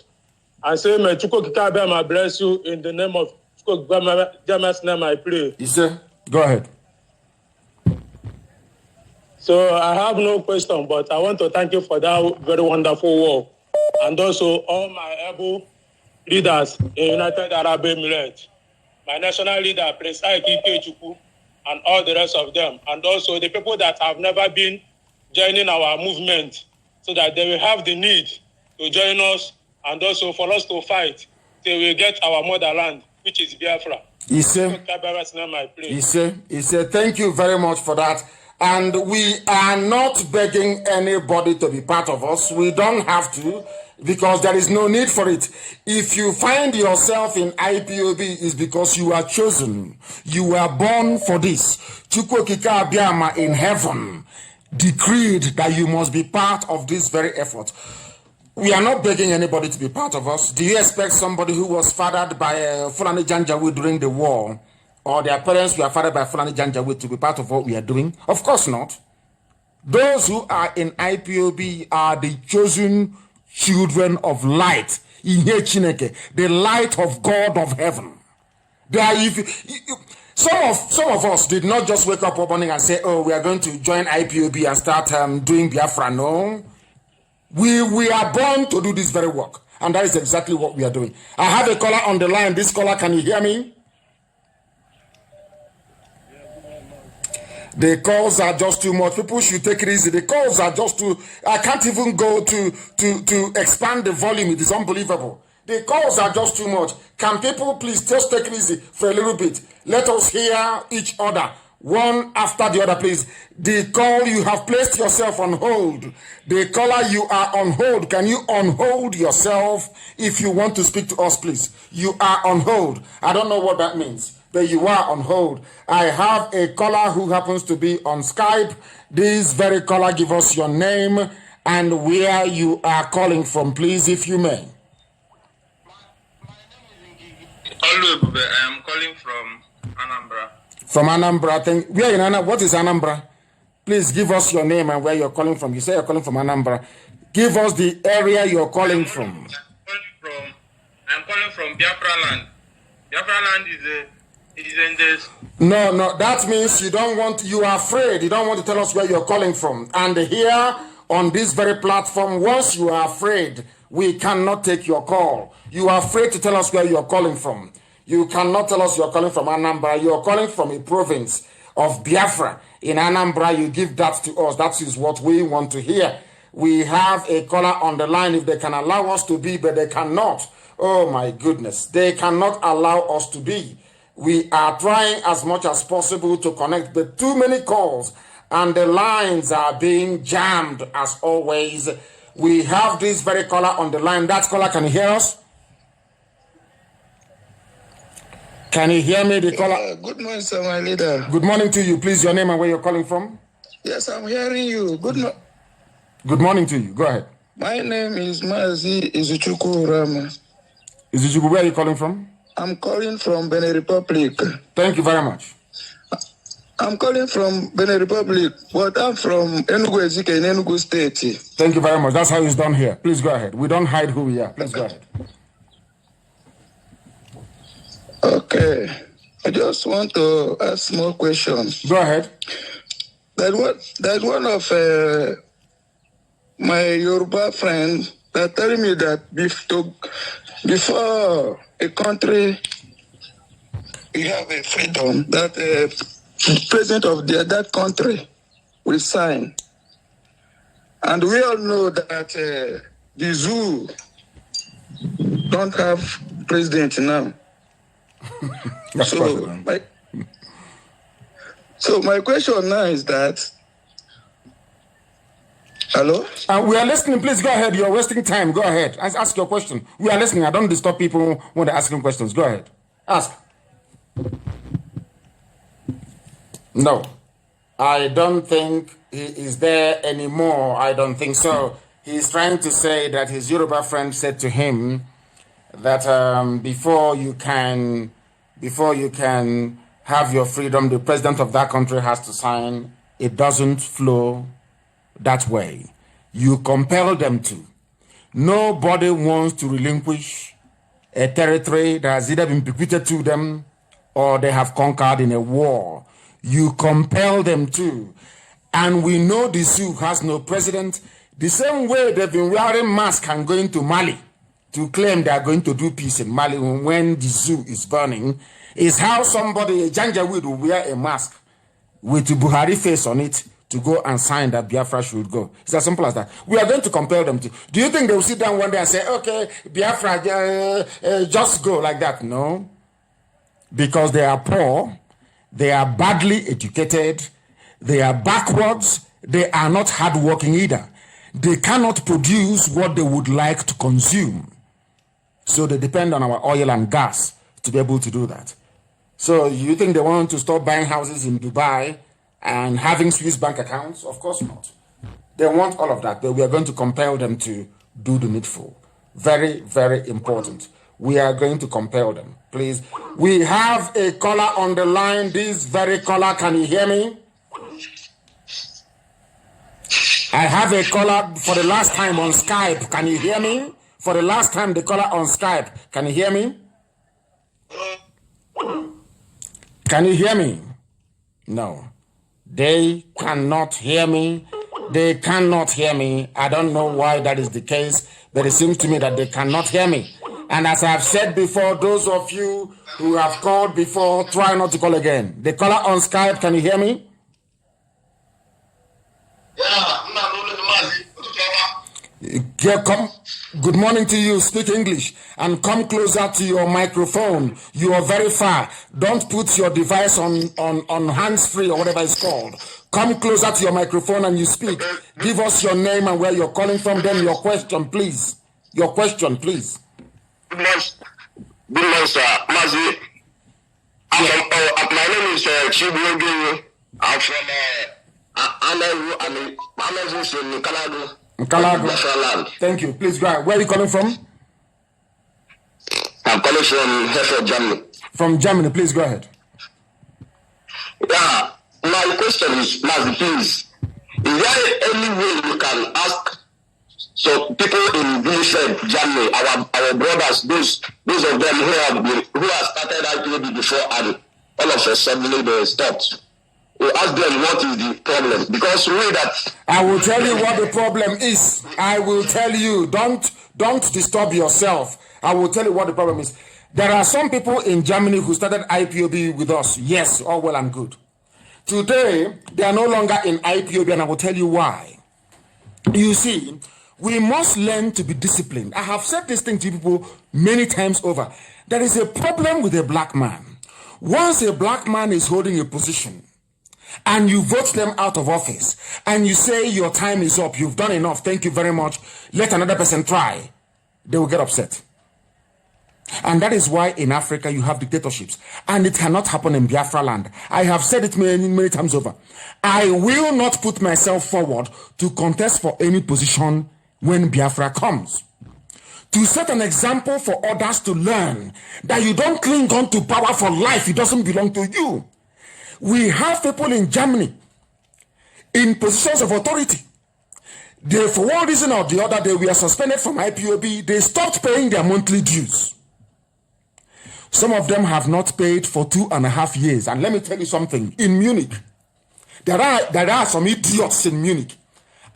And say, may Chukwu Okike Abiama bless you in the name of Chukwu Okike Abiama's name I pray. Yes, sir. Go ahead. So I have no question, but I want to thank you for that very wonderful work. And also all my able leaders in United Arab Emirates, my national leader, Prince Ike Ikechukwu, and all the rest of them. And also the people that have never been joining our movement, so that they will have the need to join us, and also for us to fight till we get our motherland, which is Biafra. Yes, sir. Thank you very much for that. And we are not begging anybody to be part of us. We don't have to, because there is no need for it. If you find yourself in IPOB, it's because you are chosen. You were born for this. Chukwu Okike Abiama in heaven decreed that you must be part of this very effort. We are not begging anybody to be part of us. Do you expect somebody who was fathered by Fulani Janjaweed during the war, or their parents were fathered by Fulani Janjaweed, to be part of what we are doing? Of course not. Those who are in IPOB are the chosen children of light, the light of God of heaven. They are, some of us did not just wake up one morning and say, oh, we are going to join IPOB and start doing Biafra. No. We are born to do this very work, and that is exactly what we are doing. I have a caller on the line. This caller, can you hear me? The calls are just too much. People should take it easy. The calls are just too... I can't even go to expand the volume. It is unbelievable. The calls are just too much. Can people please just take it easy for a little bit? Let us hear each other, one after the other, please. The call, you have placed yourself on hold. The caller, you are on hold. Can you unhold yourself if you want to speak to us, please? You are on hold. I don't know what that means, but you are on hold. I have a caller who happens to be on Skype. This very caller, give us your name and where you are calling from, please, if you may. I am calling from Anambra. From Anambra, I think. Where in Anambra? What is Anambra? Please give us your name and where you're calling from. You say you're calling from Anambra. Give us the area you're calling from. I'm calling from Biafra land. Biafra land is in this. No, that means you are afraid. You don't want to tell us where you're calling from. And here on this very platform, once you are afraid, we cannot take your call. You are afraid to tell us where you're calling from. You cannot tell us you're calling from Anambra. You're calling from a province of Biafra. In Anambra, you give that to us. That is what we want to hear. We have a caller on the line if they can allow us to be, but they cannot. Oh my goodness. They cannot allow us to be. We are trying as much as possible to connect, but too many calls and the lines are being jammed as always. We have this very caller on the line. That caller, can you hear us? Can you hear me, the caller? Good morning, sir, my leader. Good morning to you. Please, your name and where you're calling from. Yes, I'm hearing you. Good morning to you. Go ahead. My name is Mazi Izuchukwu Rama. Izuchukwu, where are you calling from? I'm calling from Benin Republic. Thank you very much. I'm calling from Benin Republic, but I'm from Enugu Ezike in Enugu State. Thank you very much. That's how it's done here. Please go ahead. We don't hide who we are. Please go ahead. Okay. I just want to ask more questions. Go ahead. That one of my Yoruba friend that telling me that before a country we have a freedom, that the president of that country will sign. And we all know that the zoo don't have president now. So my question now is that, hello? We are listening. Please go ahead. You're wasting time. Go ahead. Ask your question. We are listening. I don't disturb people when they're asking questions. Go ahead. Ask. No. I don't think he is there anymore. I don't think so. He's trying to say that his Yoruba friend said to him that before you can have your freedom, the president of that country has to sign. It doesn't flow that way. You compel them to. Nobody wants to relinquish a territory that has either been bequeathed to them or they have conquered in a war. You compel them to. And we know the zoo has no president. The same way they've been wearing masks and going to Mali to claim they are going to do peace in Mali when the zoo is burning, is how somebody, a Janjaweed, will wear a mask with a Buhari face on it to go and sign that Biafra should go. It's as simple as that. We are going to compel them to. Do you think they will sit down one day and say, okay, Biafra, just go like that? No. Because they are poor, they are badly educated, they are backwards, they are not hardworking either. They cannot produce what they would like to consume. So they depend on our oil and gas to be able to do that. So you think they want to stop buying houses in Dubai and having Swiss bank accounts? Of course not. They want all of that, but we are going to compel them to do the needful. Very, very important. We are going to compel them. Please. We have a caller on the line. This very caller, can you hear me? I have a caller for the last time on Skype. Can you hear me? For the last time, the caller on Skype. Can you hear me? Can you hear me? No. They cannot hear me. They cannot hear me. I don't know why that is the case, but it seems to me that they cannot hear me. And as I've said before, those of you who have called before, try not to call again. The caller on Skype, can you hear me? Come. Good morning to you. Speak English and come closer to your microphone. You are very far. Don't put your device on hands-free or whatever it's called. Come closer to your microphone and you speak. Give us your name and where you're calling from. Then your question, please. Your question, please. Good morning, sir. Mazi. My name is Chibu. I'm from Kalago. Thank you. Please go ahead. Where are you calling from? I'm calling from Herford, Germany. From Germany. Please go ahead. Yeah, my question is, Mazi, please, is there any way you can ask so people in Bielefeld, Germany, our brothers, those of them who have started IPOB before and all of a sudden they stopped? We ask them what is the problem, because we that I will tell you what the problem is. I will tell you. Don't disturb yourself. I will tell you what the problem is. There are some people in Germany who started IPOB with us. Yes, all well and good. Today, they are no longer in IPOB, and I will tell you why. You see, we must learn to be disciplined. I have said this thing to people many times over. There is a problem with a black man. Once a black man is holding a position, and you vote them out of office, and you say your time is up, you've done enough, thank you very much, let another person try, they will get upset. And that is why in Africa you have dictatorships, and it cannot happen in Biafra land. I have said it many times over. I will not put myself forward to contest for any position when Biafra comes. To set an example for others to learn that you don't cling on to power for life, it doesn't belong to you. We have people in Germany in positions of authority. They, for one reason or the other, they were suspended from IPOB. They stopped paying their monthly dues. Some of them have not paid for 2.5 years. And let me tell you something. In Munich, there are some idiots in Munich.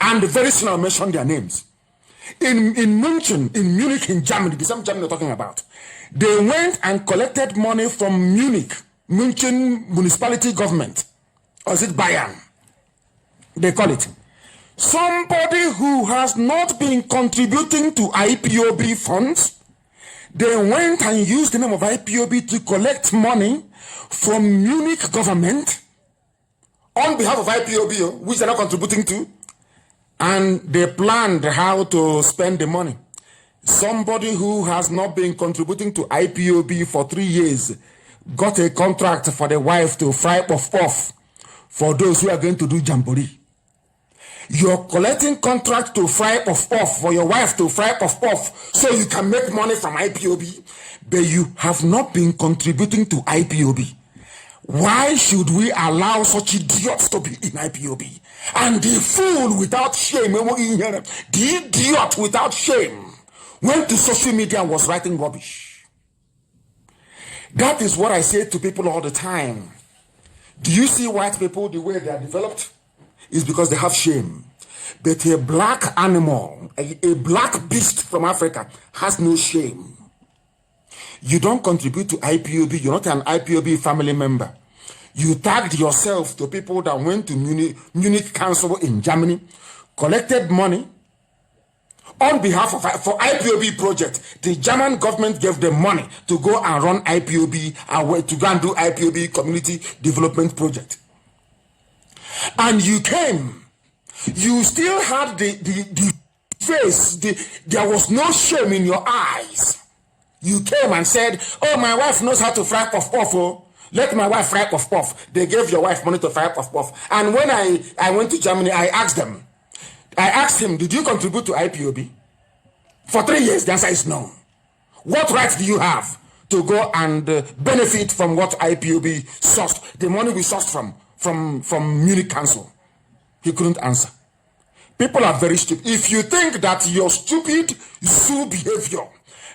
And very soon I'll mention their names. In Munich, in Germany, the same Germany we're talking about, they went and collected money from München municipality government. Or is it Bayern? They call it. Somebody who has not been contributing to IPOB funds, they went and used the name of IPOB to collect money from Munich government on behalf of IPOB, which they're not contributing to, and they planned how to spend the money. Somebody who has not been contributing to IPOB for 3 years got a contract for the wife to fry puff for those who are going to do jamboree. You're collecting contract to fry puff for your wife to fry puff so you can make money from IPOB, but you have not been contributing to IPOB. Why should we allow such idiots to be in IPOB? And the fool without shame, the idiot without shame, went to social media and was writing rubbish. That is what I say to people all the time. Do you see white people the way they are developed? Is because they have shame. But a black animal, a black beast from Africa has no shame. You don't contribute to IPOB. You're not an IPOB family member. You tagged yourself to people that went to Munich Council in Germany, collected money on behalf of for IPOB project. The German government gave them money to go and run IPOB, to go and do IPOB community development project. And you came, you still had the face, there was no shame in your eyes. You came and said, oh, my wife knows how to fry puff. Oh, let my wife fry puff. They gave your wife money to fry puff. And when I went to Germany, I asked him, did you contribute to IPOB? For 3 years, the answer is no. What right do you have to go and benefit from what IPOB sourced, the money we sourced from Munich Council? He couldn't answer. People are very stupid. If you think that your stupid zoo behavior,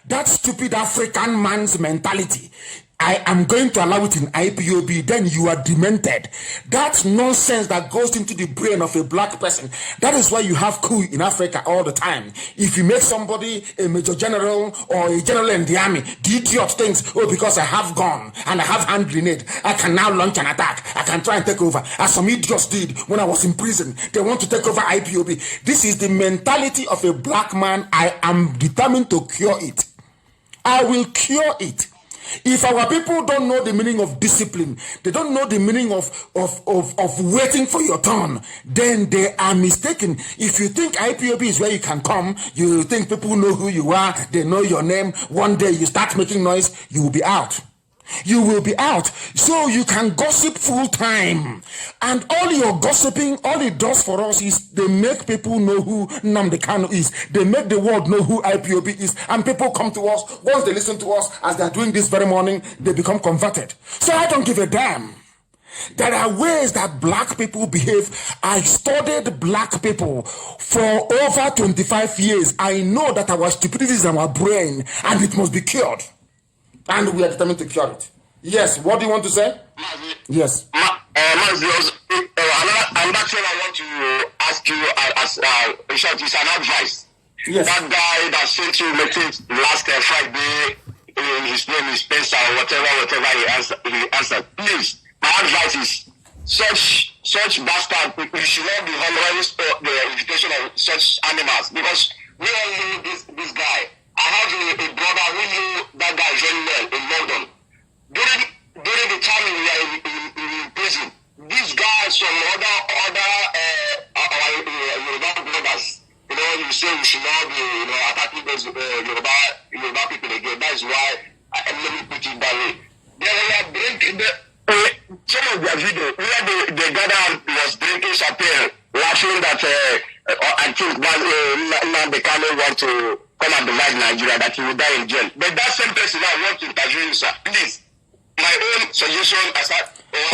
that stupid African man's mentality, I am going to allow it in IPOB, then you are demented. That nonsense that goes into the brain of a black person. That is why you have coup in Africa all the time. If you make somebody a major general or a general in the army, the idiot thinks, oh, because I have gun and I have hand grenade, I can now launch an attack. I can try and take over. As some idiots did when I was in prison. They want to take over IPOB. This is the mentality of a black man. I am determined to cure it. I will cure it. If our people don't know the meaning of discipline, they don't know the meaning of waiting for your turn, then they are mistaken. If you think IPOB is where you can come, you think people know who you are, they know your name, one day you start making noise, you will be out. You will be out. So you can gossip full time. And all your gossiping, all it does for us is they make people know who Nnamdi Kanu is. They make the world know who IPOB is. And people come to us. Once they listen to us, as they are doing this very morning, they become converted. So I don't give a damn. There are ways that black people behave. I studied black people for over 25 years. I know that our stupidity is in our brain and it must be cured. And we are determined to cure it. Yes, what do you want to say? Yes. Another thing I want to ask you as in short, is an advice. Yes. That guy that sent you message last Friday, his name is Spencer or whatever he answered. Please, my advice is such bastard people should not be honoring the invitation of such animals, because we all know this guy. I have a brother who knew that guy very well in London. During the time we were in prison, this guy, some other brothers, you say we should not be, attacking those Yoruba people again. That is why let me put it that way. They were drinking some of their video where the gather was drinking champagne, laughing that I think now they can't want to come and divide Nigeria, that he will die in jail. But that same person I want to interview you, sir. Please, my own suggestion as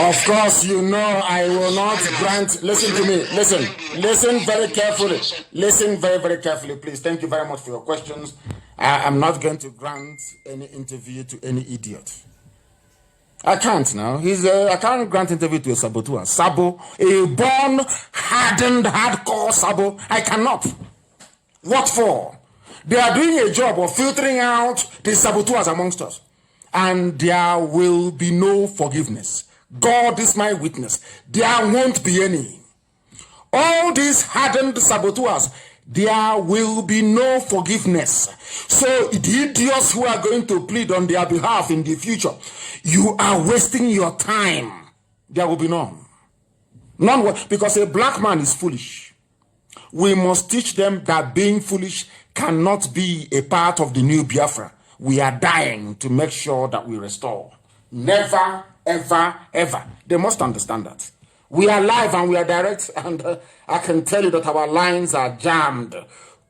of course, I will not grant. Listen to me. Listen very carefully. Listen very, very carefully, please. Thank you very much for your questions. I am not going to grant any interview to any idiot. I can't now. I can't grant interview to a saboteur. Sabo, a born, hardened, hardcore Sabo. I cannot. What for? They are doing a job of filtering out the saboteurs amongst us. And there will be no forgiveness. God is my witness. There won't be any. All these hardened saboteurs, there will be no forgiveness. So the idiots who are going to plead on their behalf in the future, you are wasting your time. There will be none. None, because a black man is foolish. We must teach them that being foolish cannot be a part of the new Biafra. We are dying to make sure that we restore. Never, ever, ever. They must understand that. We are live and we are direct, and I can tell you that our lines are jammed.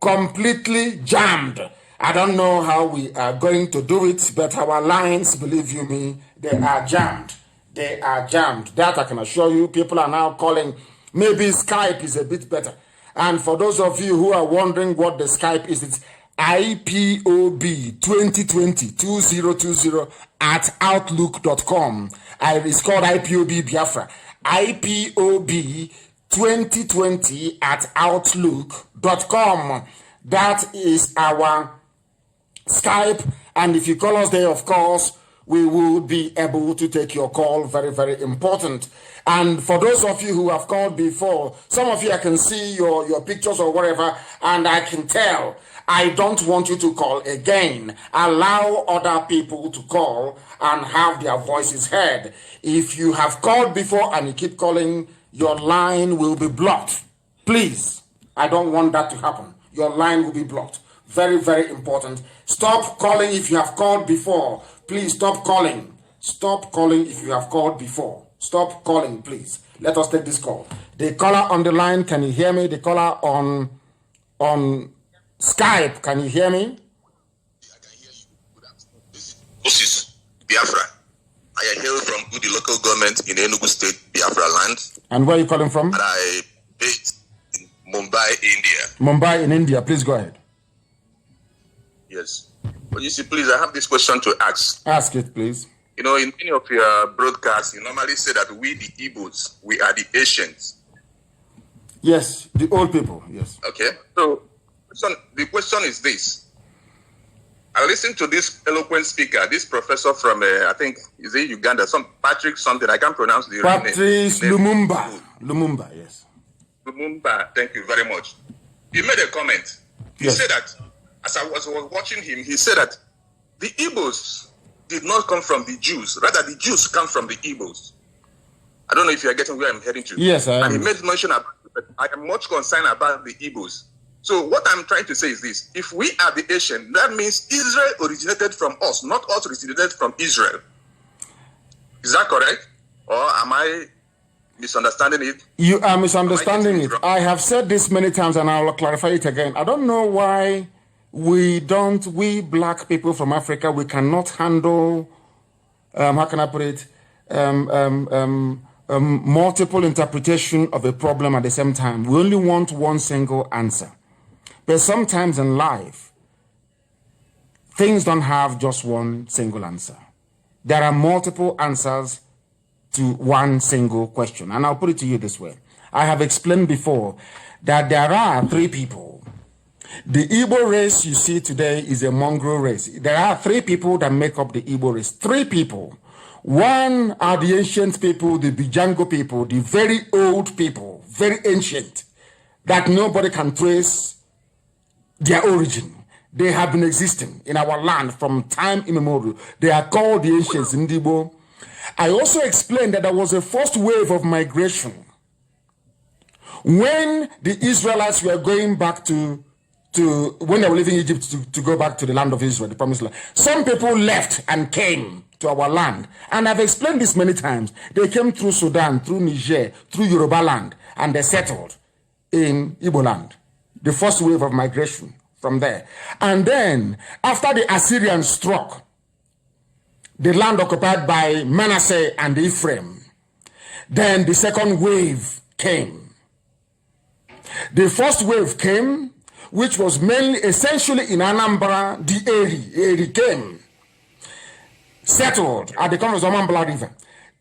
Completely jammed. I don't know how we are going to do it, but our lines, believe you me, they are jammed. They are jammed. That I can assure you. People are now calling. Maybe Skype is a bit better. And for those of you who are wondering what the Skype is, it's IPOB 2020 at outlook.com. It's called IPOB Biafra. IPOB 2020 at outlook.com. That is our Skype. And if you call us there, of course, we will be able to take your call. Very, very important. And for those of you who have called before, some of you, I can see your pictures or whatever, and I can tell. I don't want you to call again. Allow other people to call and have their voices heard. If you have called before and you keep calling, your line will be blocked. Please, I don't want that to happen. Your line will be blocked. Very, very important. Stop calling if you have called before. Please stop calling. Stop calling if you have called before. Stop calling, please. Let us take this call. The caller on the line, can you hear me? The caller on Skype, can you hear me? I can hear you. This is Biafra. I am here from the local government in Enugu State, Biafra land. And where are you calling from? And I based in Mumbai, India. Mumbai in India. Please go ahead. Yes. But you see, please, I have this question to ask. Ask it, please. In many of your broadcasts, you normally say that we, the Igbos, we are the Asians. Yes, the old people, yes. Okay. So the question is this. I listened to this eloquent speaker, this professor from, I think, is it Uganda, Patrick something, I can't pronounce the name. Patrice Lumumba. Lumumba, yes. Lumumba, thank you very much. He made a comment. He said that, as I was watching him, he said that the Igbos did not come from the Jews. Rather, the Jews come from the Igbos. I don't know if you are getting where I'm heading to. Yes, I am. And he made mention about that. I am much concerned about the Igbos. So what I'm trying to say is this. If we are the Asian, that means Israel originated from us, not us originated from Israel. Is that correct? Or am I misunderstanding it? You are misunderstanding it. I have said this many times and I will clarify it again. I don't know why we black people from Africa, we cannot handle, how can I put it, multiple interpretation of a problem at the same time. We only want one single answer. But sometimes in life, things don't have just one single answer. There are multiple answers to one single question. And I'll put it to you this way. I have explained before that there are three people. The Igbo race you see today is a mongrel race. There are three people that make up the Igbo race. Three people. One are the ancient people, the Bijango people, the very old people, very ancient, that nobody can trace their origin. They have been existing in our land from time immemorial. They are called the ancients in Igbo. I also explained that there was a first wave of migration when the Israelites were going back to when they were leaving Egypt to go back to the land of Israel, the promised land. Some people left and came to our land. And I've explained this many times. They came through Sudan, through Niger, through Yoruba land, and they settled in Igbo land. The first wave of migration from there. And then, after the Assyrians struck the land occupied by Manasseh and Ephraim, then the second wave came. The first wave came, which was mainly, essentially in Anambra, the Eri came, settled at the corner of Omambla River.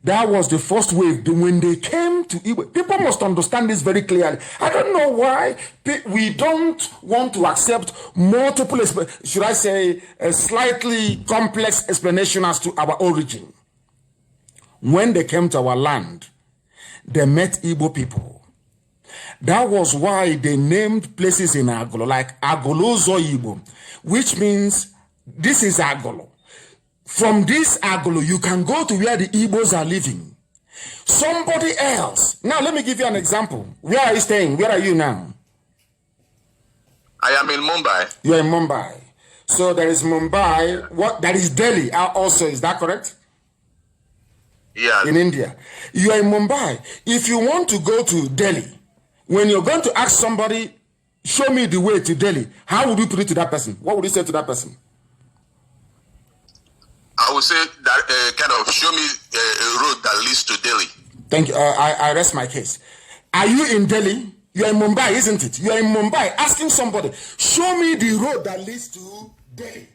That was the first wave. When they came to Igbo, people must understand this very clearly. I don't know why we don't want to accept multiple, should I say, a slightly complex explanation as to our origin. When they came to our land, they met Igbo people. That was why they named places in Agolo, like Agolozo Igbo, which means this is Agolo. From this Agolo, you can go to where the Igbos are living. Somebody else. Now, let me give you an example. Where are you staying? Where are you now? I am in Mumbai. You are in Mumbai. So there is Mumbai. What? There is Delhi also. Is that correct? Yeah. In India. You are in Mumbai. If you want to go to Delhi, when you're going to ask somebody, show me the way to Delhi, how would you put it to that person? What would you say to that person? I would say that kind of show me a road that leads to Delhi. Thank you. I rest my case. Are you in Delhi? You are in Mumbai, isn't it? You are in Mumbai asking somebody, show me the road that leads to Delhi.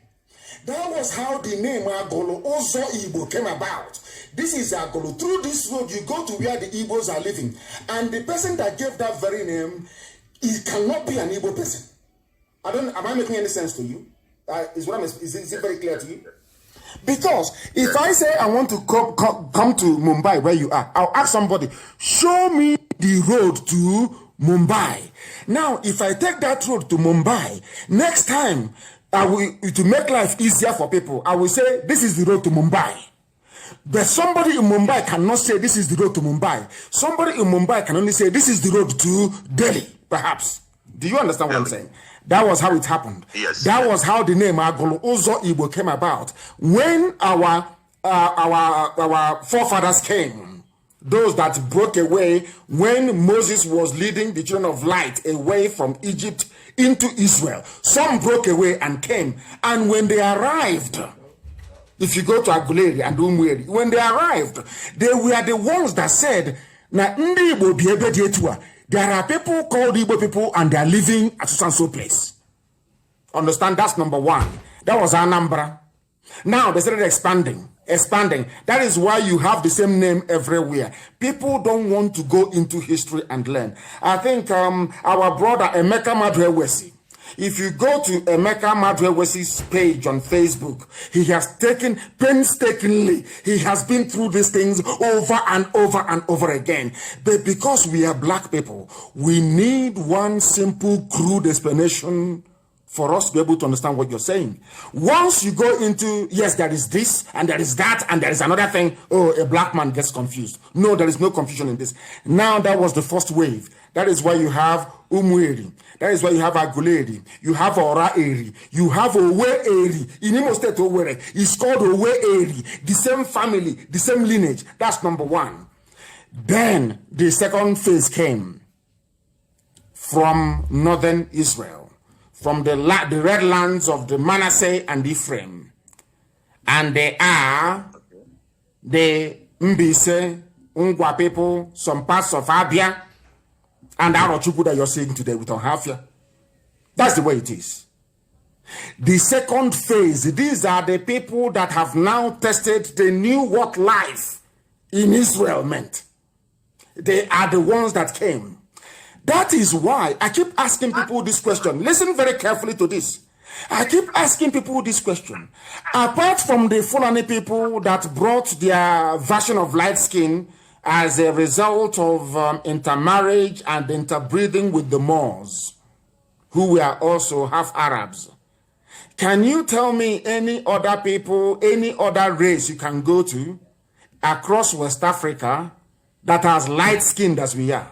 That was how the name Agolo Ozo Igbo came about. This is Agolo. Through this road, you go to where the Igbos are living. And the person that gave that very name, it cannot be an Igbo person. Am I making any sense to you? Is it very clear to you? Because if I say I want to come to Mumbai where you are, I'll ask somebody, show me the road to Mumbai. Now, if I take that road to Mumbai, next time, to make life easier for people, I will say, this is the road to Mumbai. But somebody in Mumbai cannot say, this is the road to Mumbai. Somebody in Mumbai can only say, this is the road to Delhi, perhaps. Do you understand what I'm saying? That was how it happened. Yes. That was how the name Agolo Ozo Igbo came about. When our forefathers came, those that broke away, when Moses was leading the children of light away from Egypt into Israel, some broke away and came. And when they arrived, if you go to Aguleri and Umweri, when they arrived, they were the ones that said, "Na ndi Igbo bi ebe di etu a." There are people called Igbo people and they are living at so place. Understand? That's number one. That was Anambra. Now they started expanding. That is why you have the same name everywhere. People don't want to go into history and learn. I think our brother Emeka Madrewesi, if you go to Emeka Madrewesi's page on Facebook, he has taken painstakingly, he has been through these things over and over and over again. But because we are black people, we need one simple, crude explanation for us to be able to understand what you're saying. Once you go into, yes, there is this, and there is that, and there is another thing, oh, a black man gets confused. No, there is no confusion in this. Now, that was the first wave. That is why you have Umweri. That is why you have Aguleri. You have Ora Eri. You have Owe Eri. In Imo State, Owerri. It's called Owe Eri. The same family, the same lineage. That's number one. Then, the second phase came from northern Israel, from the red lands of the Manasseh and Ephraim. And they are the Mbise, Ungwa people, some parts of Abia, and Arochukwu that you're seeing today with Ohafia. That's the way it is. The second phase, these are the people that have now tested, they knew what life in Israel meant. They are the ones that came. That is why I keep asking people this question. Listen very carefully to this. I keep asking people this question. Apart from the Fulani people that brought their version of light skin as a result of intermarriage and interbreeding with the Moors, who were also half Arabs, can you tell me any other people, any other race you can go to across West Africa that has light skin as we are?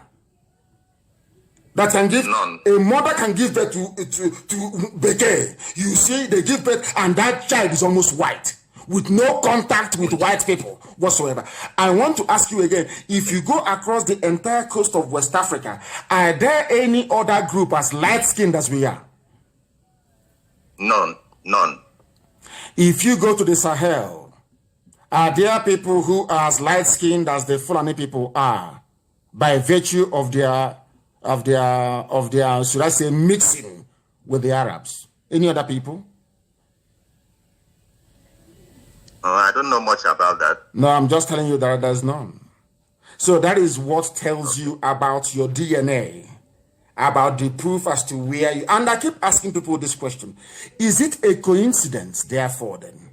That can give, a mother can give birth to Beke. You see, they give birth and that child is almost white, with no contact with white people whatsoever. I want to ask you again, if you go across the entire coast of West Africa, are there any other group as light-skinned as we are? None. If you go to the Sahel, are there people who are as light-skinned as the Fulani people are, by virtue of their, should I say, mixing with the Arabs? Any other people? I don't know much about that. No, I'm just telling you that there's none. So that is what tells you about your DNA, about the proof as to where you... And I keep asking people this question. Is it a coincidence, therefore, then,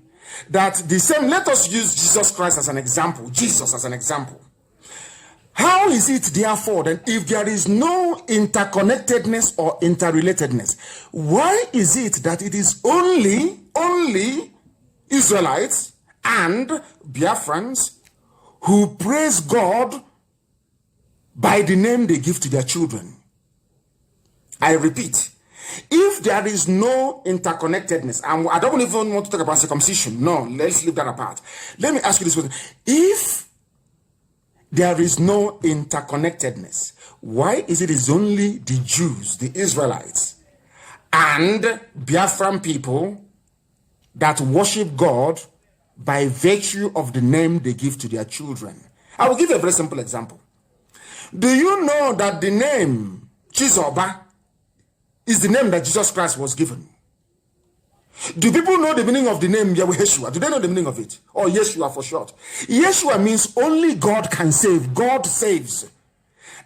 that the same... Let us use Jesus Christ as an example. Jesus as an example. How is it, therefore, then, if there is no interconnectedness or interrelatedness, why is it that it is only Israelites and Biafrans who praise God by the name they give to their children? I repeat, if there is no interconnectedness, and I don't even want to talk about circumcision, no, let's leave that apart. Let me ask you this question. If there is no interconnectedness, why is it only the Jews, the Israelites, and Biafran people that worship God by virtue of the name they give to their children? I will give you a very simple example. Do you know that the name Chizoba is the name that Jesus Christ was given? Do people know the meaning of the name Yeshua? Do they know the meaning of it? Or Yeshua for short? Yeshua means only God can save. God saves.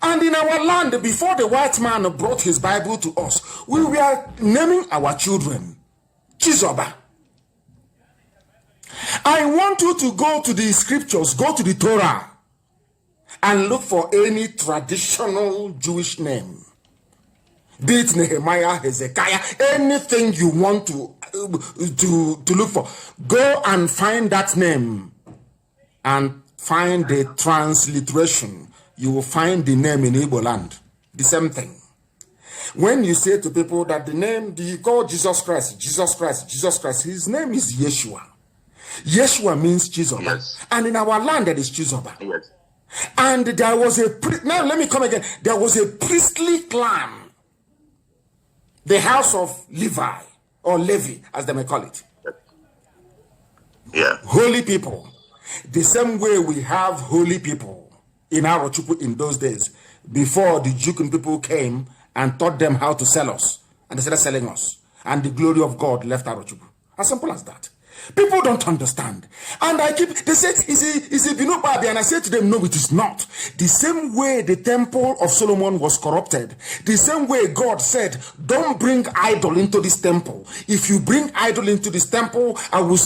And in our land, before the white man brought his Bible to us, we were naming our children Chizoba. I want you to go to the scriptures, go to the Torah, and look for any traditional Jewish name. Be it Nehemiah, Hezekiah, anything you want to look for. Go and find that name and find the transliteration. You will find the name in Igbo land. The same thing. When you say to people that the name, do you call Jesus Christ, his name is Yeshua. Yeshua means Chizoba. Yes. And in our land, there is Chizoba. Yes. And there was now let me come again. There was a priestly clan, the house of Levi, or Levi, as they may call it. Yeah. Holy people. The same way we have holy people in Arochukwu in those days, before the Jukin people came and taught them how to sell us. And they started selling us. And the glory of God left Arochukwu. As simple as that. People don't understand. And they said, is it Binobabi? And I said to them, no, it is not. The same way the temple of Solomon was corrupted, the same way God said, don't bring idol into this temple. If you bring idol into this temple, I will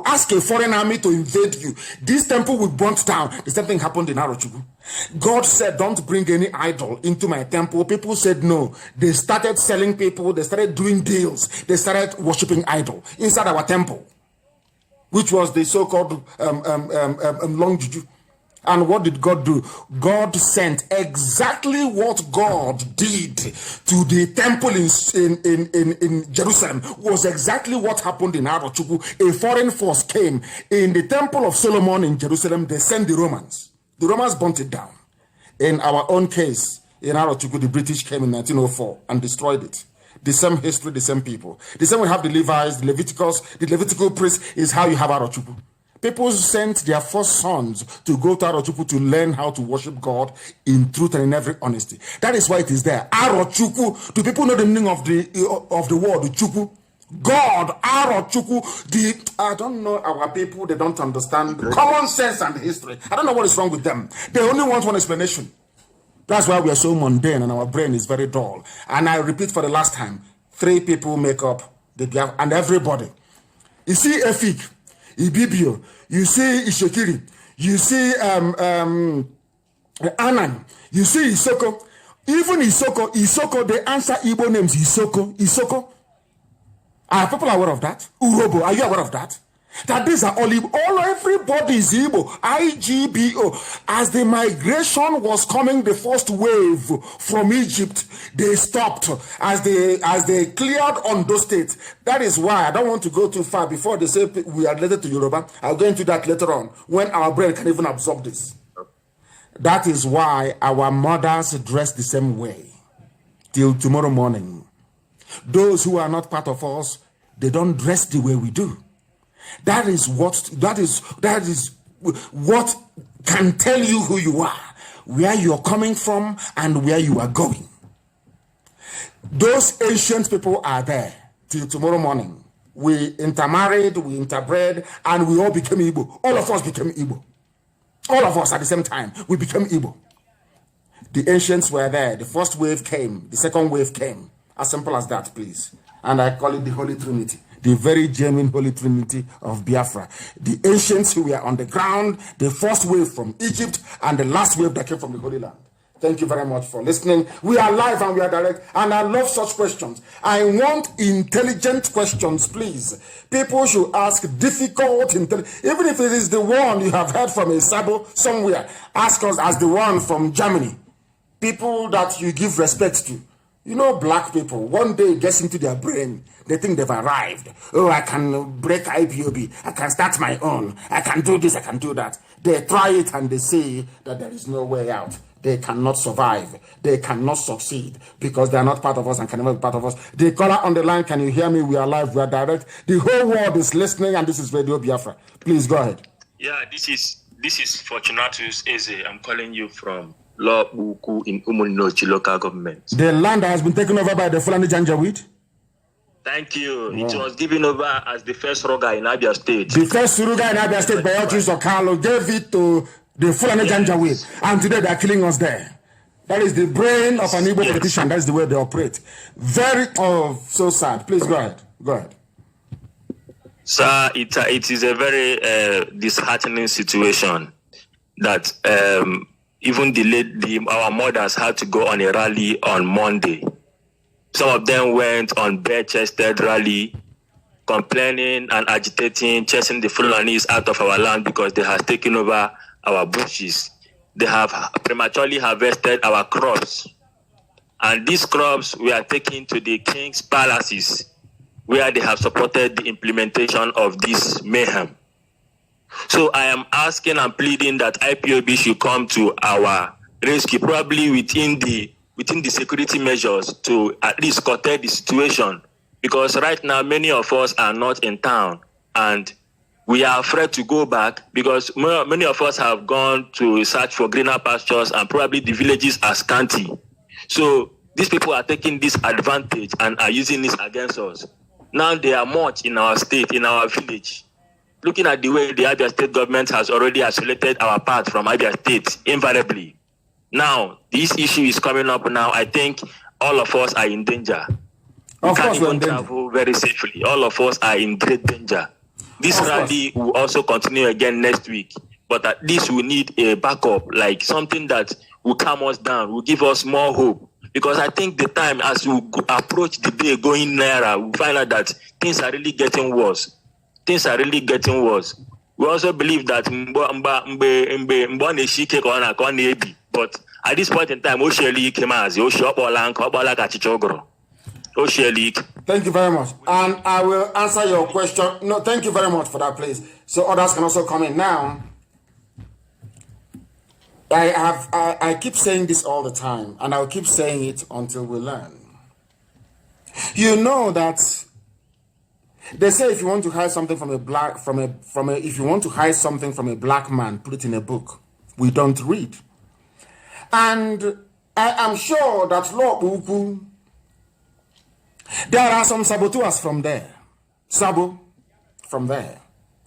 ask a foreign army to invade you. This temple will burn down. The same thing happened in Arochukwu. God said, don't bring any idol into my temple. People said no. They started selling people. They started doing deals. They started worshiping idol inside our temple, which was the so-called long juju. And what did God do? God sent exactly what God did to the temple in Jerusalem was exactly what happened in Arochukwu. A foreign force came in the temple of Solomon in Jerusalem. They sent the Romans. The Romans burnt it down. In our own case, in Arochukwu, the British came in 1904 and destroyed it. The same history, the same people. The same we have the Levites, the Levitical priest is how you have Arochukwu. People sent their first sons to go to Arochukwu to learn how to worship God in truth and in every honesty. That is why it is there. Arochukwu. Do people know the meaning of the word Chukwu? God, Arochukwu. I don't know our people. They don't understand common sense and history. I don't know what is wrong with them. They only want one explanation. That's why we are so mundane and our brain is very dull. And I repeat for the last time, 3 people make up the Biafra and everybody. You see Efik. Ibibio, you see Ishokiri, you see Anan, you see Isoko. Even Isoko, they answer Igbo names Isoko. Are people aware of that? Urobo, are you aware of that? That these are all Igbo. Everybody is Igbo. IGBO. As the migration was coming, the first wave from Egypt, they stopped as they cleared Ondo State. That is why I don't want to go too far before they say we are related to Yoruba. I'll go into that later on when our brain can even absorb this. That is why our mothers dress the same way till tomorrow morning. Those who are not part of us, they don't dress the way we do. That is what can tell you who you are, where you're coming from, and where you are going. Those ancient people are there till tomorrow morning. We intermarried, we interbred, and we all became Igbo. All of us became Igbo. All of us at the same time, we became Igbo. The ancients were there. The first wave came. The second wave came. As simple as that, please. And I call it the Holy Trinity. The very genuine Holy Trinity of Biafra. The ancients who were on the ground, the first wave from Egypt, and the last wave that came from the Holy Land. Thank you very much for listening. We are live and we are direct, and I love such questions. I want intelligent questions, please. People should ask difficult, even if it is the one you have heard from a Sabo somewhere. Ask us as the one from Germany. People that you give respect to. You know, black people, one day it gets into their brain, they think they've arrived. Oh, I can break IPOB. I can start my own. I can do this, I can do that. They try it and they say that there is no way out. They cannot survive. They cannot succeed because they are not part of us and can never be part of us. The caller on the line, can you hear me? We are live, we are direct. The whole world is listening, and this is Radio Biafra. Please go ahead. Yeah, this is Fortunatus Eze. I'm calling you from Lobuku in Umunochi local government. The land has been taken over by the Fulani Janjaweed? Thank you. Wow. It was given over as the first Roga in Abia State. The first Roga in Abia State by Otis Okalo gave it to the Fulani Janjaweed. And today they are killing us there. That is the brain of an Igbo politician. That's the way they operate. Very, so sad. Please go ahead. Go ahead. Sir, it is a very disheartening situation that even our mothers had to go on a rally on Monday. Some of them went on bare-chested rally, complaining and agitating, chasing the Fulanis out of our land because they have taken over our bushes. They have prematurely harvested our crops. And these crops were taken to the king's palaces, where they have supported the implementation of this mayhem. So I am asking and pleading that IPOB should come to our rescue, probably within the security measures, to at least curtail the situation. Because right now, many of us are not in town, and we are afraid to go back because many of us have gone to search for greener pastures, and probably the villages are scanty. So these people are taking this advantage and are using this against us. Now they are much in our state, in our village. Looking at the way the Abia State government has already isolated our part from Abia State, invariably. Now, this issue is coming up now. I think all of us are in danger. We can't even travel very safely. All of us are in great danger. This rally will also continue again next week. But at least we need a backup, like something that will calm us down, will give us more hope. Because I think the time as we approach the day going nearer, we find out that things are really getting worse. Things are really getting worse. We also believe that but at this point in time, thank you very much. And I will answer your question. No, thank you very much for that, please. So others can also come in now. I keep saying this all the time, and I'll keep saying it until we learn. You know that They say if you want to hide something from a black if you want to hide something from a black man, put it in a book. We don't read. And I am sure that Lord Uku, there are some saboteurs from there. Sabo from there.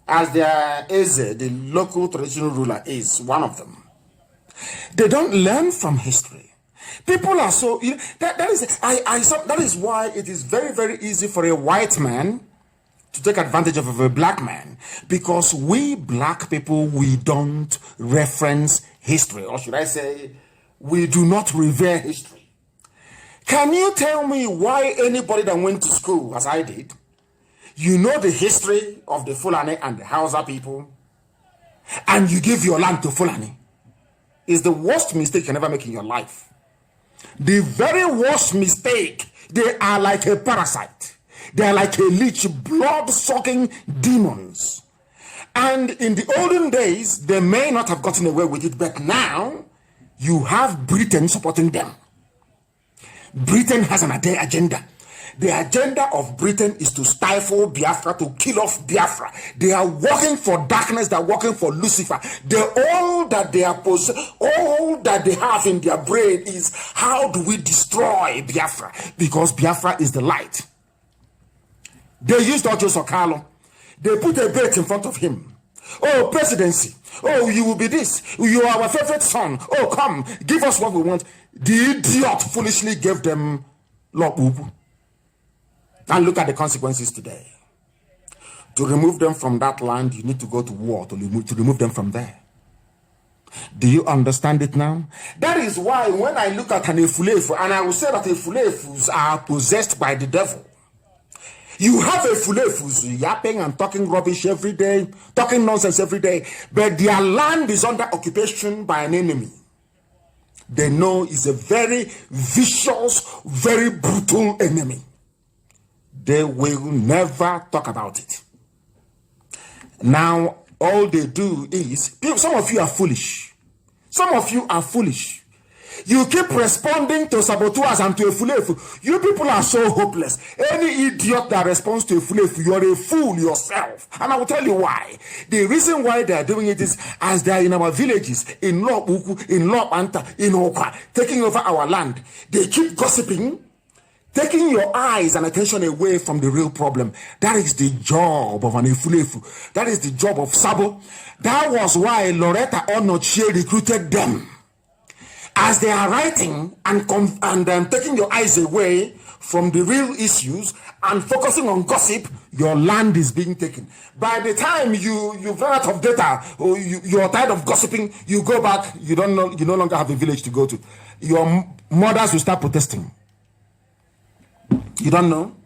As their Eze, the local traditional ruler, is one of them. They don't learn from history. People are so that is why it is very, very easy for a white man to take advantage of a black man, because we black people, we don't reference history, or should I say, we do not revere history. Can you tell me why anybody that went to school, as I did, you know the history of the Fulani and the Hausa people, and you give your land to Fulani? Is the worst mistake you can ever make in your life. The very worst mistake. They are like a parasite. They are like a leech, blood-sucking demons. And in the olden days, they may not have gotten away with it, but now you have Britain supporting them. Britain has an agenda. The agenda of Britain is to stifle Biafra, to kill off Biafra. They are working for darkness. They are working for Lucifer. All that they have in their brain is, how do we destroy Biafra? Because Biafra is the light. They used Ojo Sokalo. They put a bait in front of him. Oh, presidency. Oh, you will be this. You are our favorite son. Oh, come, give us what we want. The idiot foolishly gave them Lord Ubu. And look at the consequences today. To remove them from that land, you need to go to war to remove them from there. Do you understand it now? That is why when I look at an Efulefu, and I will say that Efulefus are possessed by the devil. You have Efulefus yapping and talking rubbish every day, talking nonsense every day, but their land is under occupation by an enemy. They know it's a very vicious, very brutal enemy. They will never talk about it. Now, all they do is, some of you are foolish. Some of you are foolish. You keep responding to saboteurs and to Efulefu. You people are so hopeless. Any idiot that responds to Efulefu, you're a fool yourself. And I will tell you why. The reason why they are doing it is, as they are in our villages, in Lobuku, in Lobanta, in Okwa, taking over our land, they keep gossiping, taking your eyes and attention away from the real problem. That is the job of an Efulefu. That is the job of Sabo. That was why Loretta Onochie recruited them. As they are writing and taking your eyes away from the real issues and focusing on gossip, your land is being taken. By the time you've run out of data, or you're tired of gossiping, you go back, you no longer have a village to go to. Your mothers will start protesting. You don't know?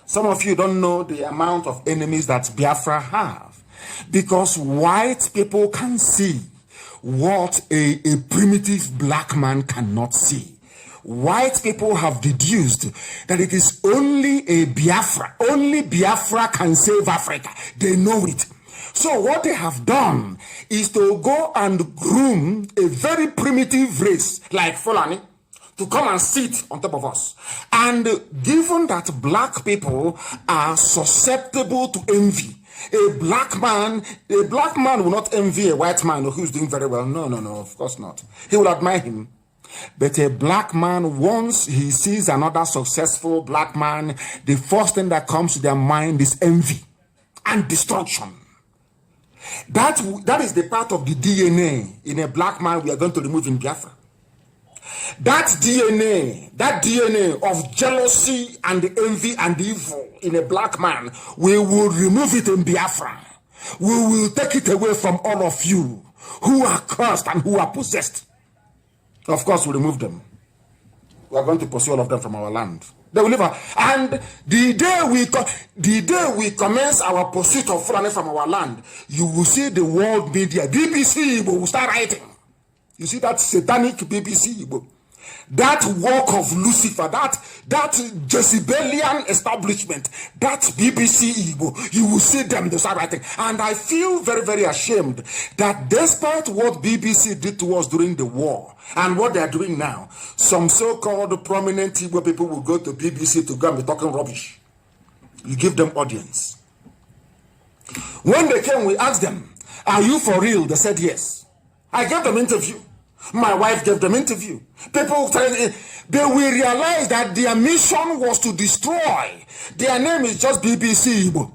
Some of you don't know the amount of enemies that Biafra have, because white people can see what a primitive black man cannot see. White people have deduced that it is only Biafra can save Africa. They know it. So what they have done is to go and groom a very primitive race like Fulani to come and sit on top of us. And given that black people are susceptible to envy, a black man will not envy a white man who's doing very well. No, of course not. He will admire him. But a black man, once he sees another successful black man, the first thing that comes to their mind is envy and destruction. That is the part of the DNA in a black man we are going to remove in Biafra. That DNA of jealousy and envy and evil in a black man, we will remove it in Biafra. We will take it away from all of you who are cursed and who are possessed. Of course, we'll remove them. We are going to pursue all of them from our land. They will live. And the day we commence our pursuit of Fulani from our land, you will see the world media, BBC will start writing. You see that satanic BBC, that work of Lucifer, that Jezebelian establishment, that BBC, you will see them, they start writing. And I feel very, very ashamed that despite what BBC did to us during the war and what they are doing now, some so-called prominent Igbo people will go to BBC to go and be talking rubbish. You give them audience. When they came, we asked them, are you for real? They said yes. I gave them interview. My wife gave them interview. People, they will realize that their mission was to destroy. Their name is just BBC Igbo.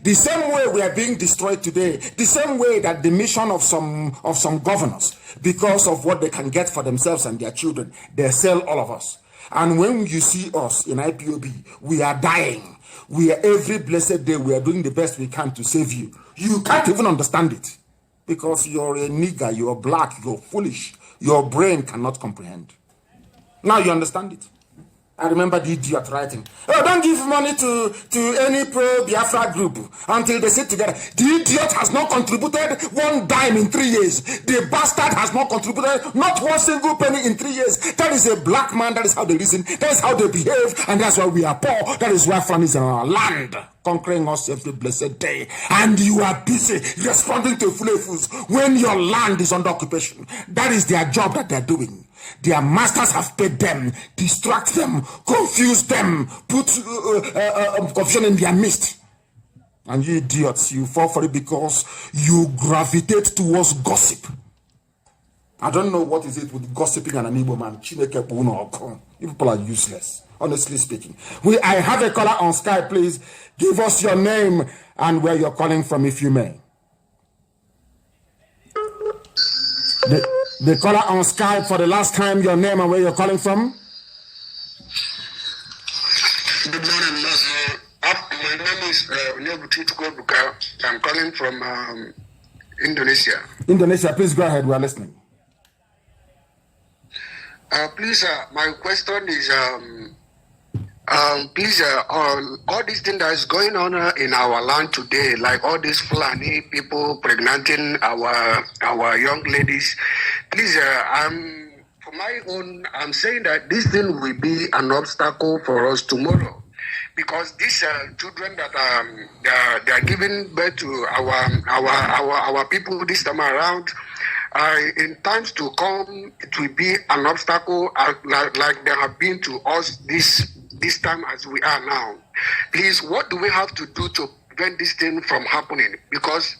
The same way we are being destroyed today, the same way that the mission of some governors, because of what they can get for themselves and their children, they sell all of us. And when you see us in IPOB, we are dying. We are every blessed day, we are doing the best we can to save you. You can't even understand it because you're a nigger, you're black, you're foolish. Your brain cannot comprehend. Now you understand it. I remember the idiot writing, oh, don't give money to any pro-Biafra group until they sit together. The idiot has not contributed one dime in 3 years. The bastard has not contributed not one single penny in 3 years. That is a black man. That is how they listen. That is how they behave. And that's why we are poor. That is why Flan is in our land, conquering us every blessed day. And you are busy responding to fools when your land is under occupation. That is their job that they're doing. Their masters have paid them, distract them, confuse them, put confusion in their midst. And you idiots, you fall for it because you gravitate towards gossip. I don't know what is it with gossiping and an Igbo man. You people are useless, honestly speaking. I have a caller on Skype, please. Give us your name and where you're calling from, if you may. The caller on Skype for the last time, your name and where you're calling from. Good morning, Master. My name is Buka. I'm calling from Indonesia. Indonesia, please go ahead. We are listening. Please, my question is, please, all these things that is going on in our land today, like all these Fulani people pregnanting our young ladies, please, for my own, I'm saying that this thing will be an obstacle for us tomorrow, because these children that they are giving birth to our people this time around, in times to come, it will be an obstacle like they have been to us this time as we are now. Please, what do we have to do to prevent this thing from happening? Because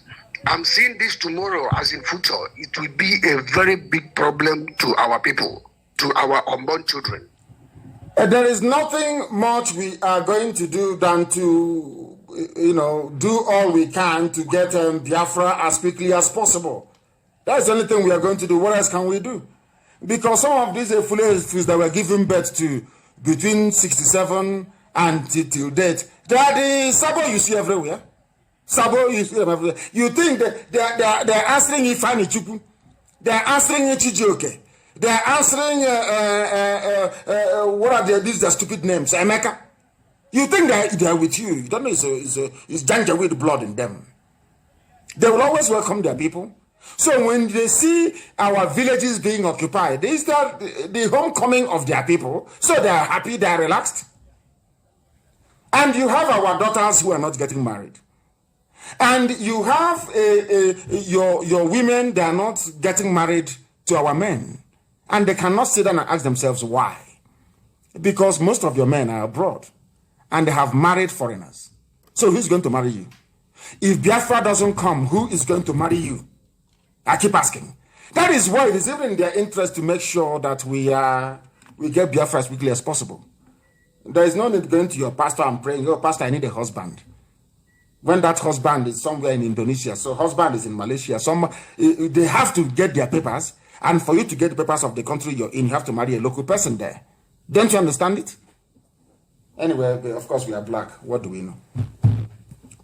I'm seeing this tomorrow as in future. It will be a very big problem to our people, to our unborn children. There is nothing much we are going to do than to, do all we can to get Biafra as quickly as possible. That's the only thing we are going to do. What else can we do? Because some of these fools that were given birth to between 67 and till date, they are the Sabo you see everywhere. Sabo you see them everywhere. You think that they are answering Ifani Chuku, they are answering Ichijioke, they are answering what are these stupid names? MNK. You think they are with you? You don't know it's danger with blood in them. They will always welcome their people. So when they see our villages being occupied, they start the homecoming of their people. So they are happy, they are relaxed. And you have our daughters who are not getting married. And you have your women, they are not getting married to our men. And they cannot sit down and ask themselves why. Because most of your men are abroad. And they have married foreigners. So who's going to marry you? If Biafra doesn't come, who is going to marry you? I keep asking. That is why it is even in their interest to make sure that we get Biafra as quickly as possible. There is no need going to your pastor and praying, oh, pastor, I need a husband. When that husband is somewhere in Indonesia, so husband is in Malaysia, they have to get their papers. And for you to get the papers of the country you're in, you have to marry a local person there. Don't you understand it? Anyway, of course, we are black. What do we know?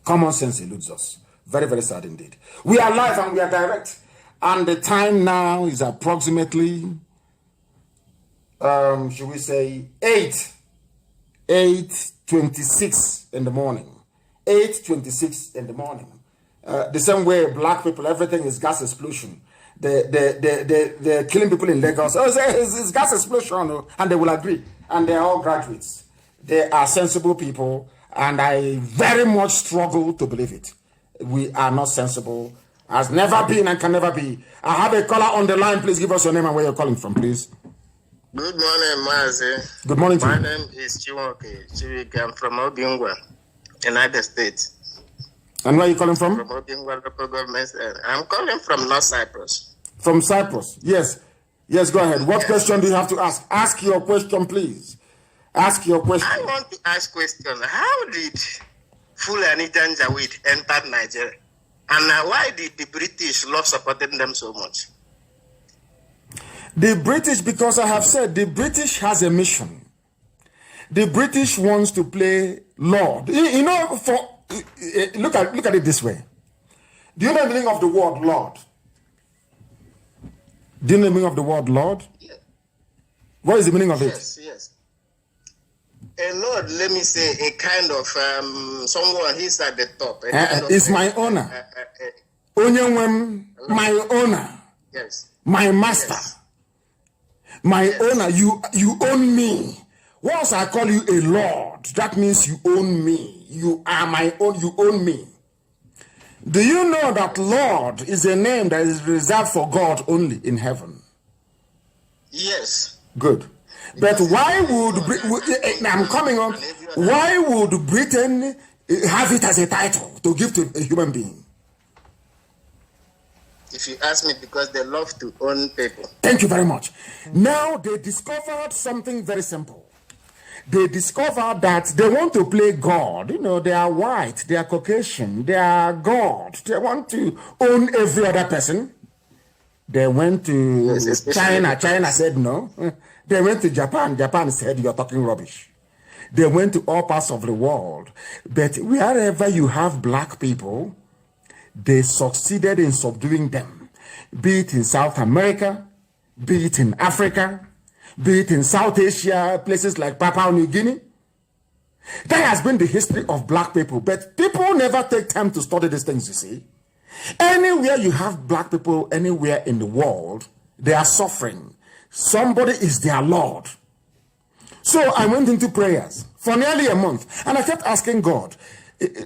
Common sense eludes us. Very, very sad indeed. We are live and we are direct. And the time now is approximately, should we say, 8:26 in the morning. 8:26 in the morning. The same way black people, everything is gas explosion. They're killing people in Lagos. Oh, it's gas explosion. And they will agree. And they're all graduates. They are sensible people. And I very much struggle to believe it. We are not sensible. Has never been and can never be. I have a caller on the line. Please give us your name and where you're calling from, please. Good morning, Mazi. Good morning to you. My name is Chiwoke. I'm from Obiungwa. United States. And where are you calling from? Promoting local governments. I'm calling from North Cyprus. From Cyprus. Yes. Yes, go ahead. What question do you have to ask? Ask your question, please. Ask your question. I want to ask question. How did Fulani Janjaweed enter Nigeria? And why did the British love supporting them so much? The British, because I have said, the British has a mission. The British wants to play Lord. You know, look at it this way. Do you know the meaning of the word Lord? Do you know the meaning of the word Lord? Yeah. What is the meaning of it? Yes. A Lord, let me say, a kind of someone, he's at the top. It's my owner. My owner. Yes. My master. Yes. My owner. You own me. Once I call you a Lord, that means you own me. You are my own. You own me. Do you know that Lord is a name that is reserved for God only in heaven? Yes. Good. But why would I'm coming on? Why would Britain have it as a title to give to a human being? If you ask me, because they love to own people. Thank you very much. Now they discovered something very simple. They discovered that they want to play God. You know, they are white, they are Caucasian, they are God. They want to own every other person. They went to China. China said no. They went to Japan. Japan said, you're talking rubbish. They went to all parts of the world. But wherever you have black people, they succeeded in subduing them. Be it in South America, be it in Africa, be it in South Asia, places like Papua New Guinea. That has been the history of black people. But people never take time to study these things, you see. Anywhere you have black people, anywhere in the world, they are suffering. Somebody is their Lord. So I went into prayers for nearly a month, and I kept asking God,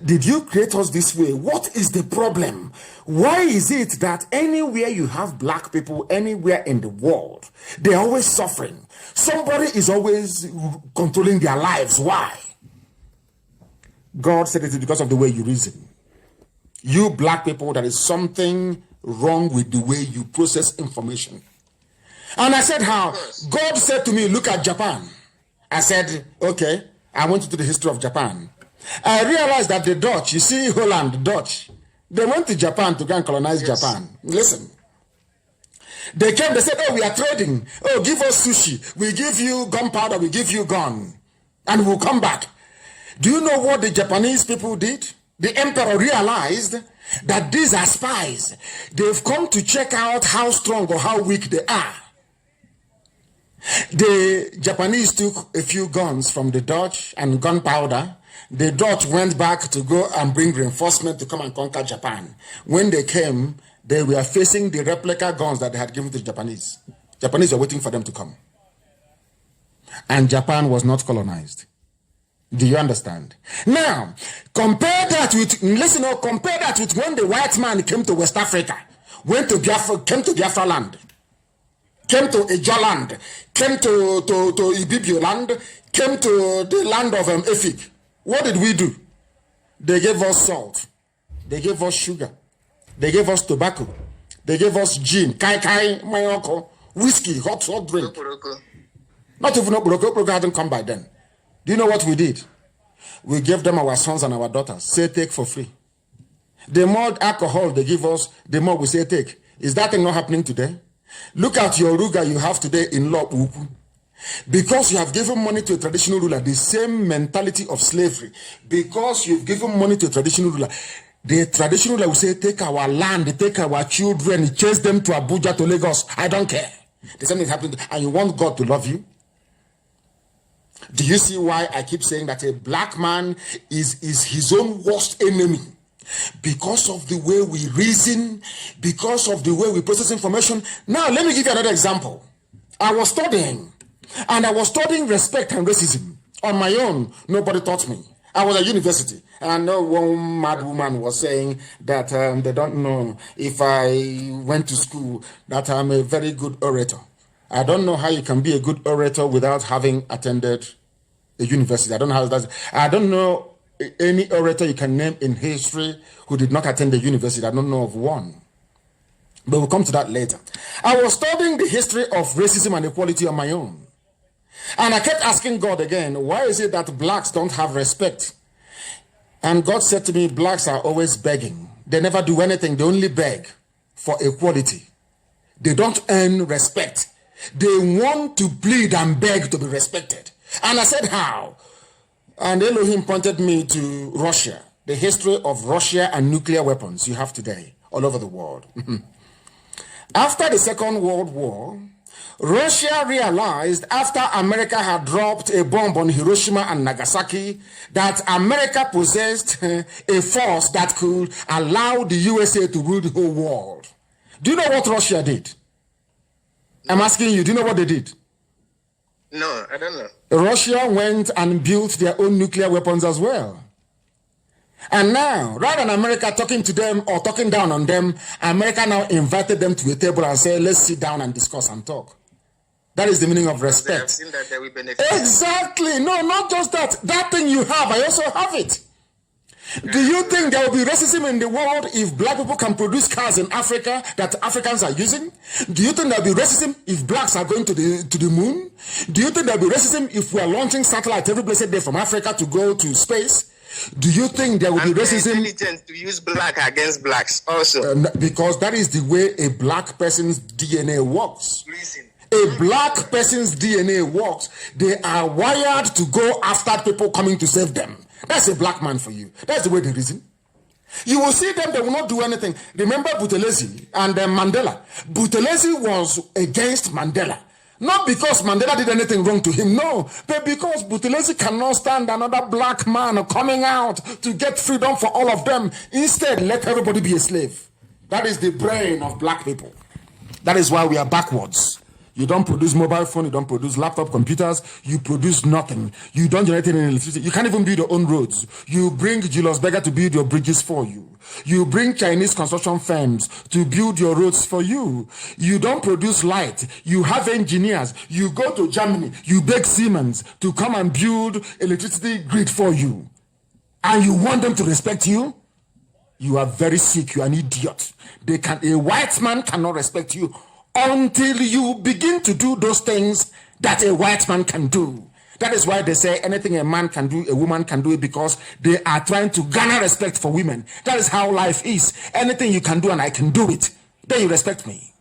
did you create us this way? What is the problem? Why is it that anywhere you have black people, anywhere in the world, they're always suffering? Somebody is always controlling their lives. Why? God said it is because of the way you reason. You black people, there is something wrong with the way you process information. And I said, how? God said to me, look at Japan. I said, okay. I went into the history of Japan. I realized that the Dutch, you see Holland, the Dutch, they went to Japan to go and colonize Japan. Listen. They came, they said, oh, we are trading. Oh, give us sushi. We give you gunpowder, we give you gun. And we'll come back. Do you know what the Japanese people did? The emperor realized that these are spies. They've come to check out how strong or how weak they are. The Japanese took a few guns from the Dutch and gunpowder. The Dutch went back to go and bring reinforcement to come and conquer Japan. When they came, they were facing the replica guns that they had given to the Japanese. Japanese were waiting for them to come. And Japan was not colonized. Do you understand? Now, compare that with when the white man came to West Africa, came to Biafra land, came to Eja land, came to Ibibio land, came to the land of Efik. What did we do? They gave us salt. They gave us sugar. They gave us tobacco. They gave us gin, kai, mayoko, whiskey, hot drink. Not even Obroko hadn't come by then. Do you know what we did? We gave them our sons and our daughters. Say take for free. The more alcohol they give us, the more we say take. Is that thing not happening today? Look at your ruga you have today in Law Uku. Because you have given money to a traditional ruler, the same mentality of slavery. Because you've given money to a traditional ruler, the traditional ruler will say, take our land, take our children, chase them to Abuja, to Lagos. I don't care. The same thing is happening, and you want God to love you? Do you see why I keep saying that a black man is his own worst enemy? Because of the way we reason, because of the way we process information. Now, let me give you another example. I was studying, and I was studying respect and racism. On my own, nobody taught me. I was at university, and I know one mad woman was saying that they don't know if I went to school, that I'm a very good orator. I don't know how you can be a good orator without having attended a university. I don't know any orator you can name in history who did not attend the university. I don't know of one. But we'll come to that later. I was studying the history of racism and equality on my own. And I kept asking God again, why is it that blacks don't have respect? And God said to me, blacks are always begging. They never do anything. They only beg for equality. They don't earn respect. They want to plead and beg to be respected. And I said, how? And Elohim pointed me to Russia, the history of Russia and nuclear weapons you have today all over the world. After the Second World War, Russia realized after America had dropped a bomb on Hiroshima and Nagasaki that America possessed a force that could allow the USA to rule the whole world. Do you know what Russia did? I'm asking you, do you know what they did? No, I don't know. Russia went and built their own nuclear weapons as well. And now, rather than America talking to them or talking down on them, America now invited them to a table and said, let's sit down and discuss and talk. That is the meaning of respect. They have seen that they will benefit. Exactly. No, not just that. That thing you have, I also have it. Do you think there will be racism in the world if black people can produce cars in Africa that Africans are using? Do you think there will be racism if blacks are going to the moon? Do you think there will be racism if we are launching satellites every blessed day from Africa to go to space? Do you think there will be racism? Intelligent to use black against blacks also. Because that is the way a black person's DNA works. A black person's DNA works. They are wired to go after people coming to save them. That's a black man for you. That's the way they reason. You will see them, they will not do anything. Remember Buthelezi and Mandela. Buthelezi was against Mandela. Not because Mandela did anything wrong to him, no. But because Buthelezi cannot stand another black man coming out to get freedom for all of them. Instead, let everybody be a slave. That is the brain of black people. That is why we are backwards. You don't produce mobile phone, you don't produce laptop computers, you produce nothing. You don't generate any electricity. You can't even build your own roads. You bring Julius Berger to build your bridges for you. You bring Chinese construction firms to build your roads for you. You don't produce light. You have engineers. You go to Germany, you beg Siemens to come and build electricity grid for you. And you want them to respect you? You are very sick, you are an idiot. A white man cannot respect you until you begin to do those things that a white man can do. That is why they say anything a man can do, a woman can do it, because they are trying to garner respect for women. That is how life is. Anything you can do and I can do it, then you respect me.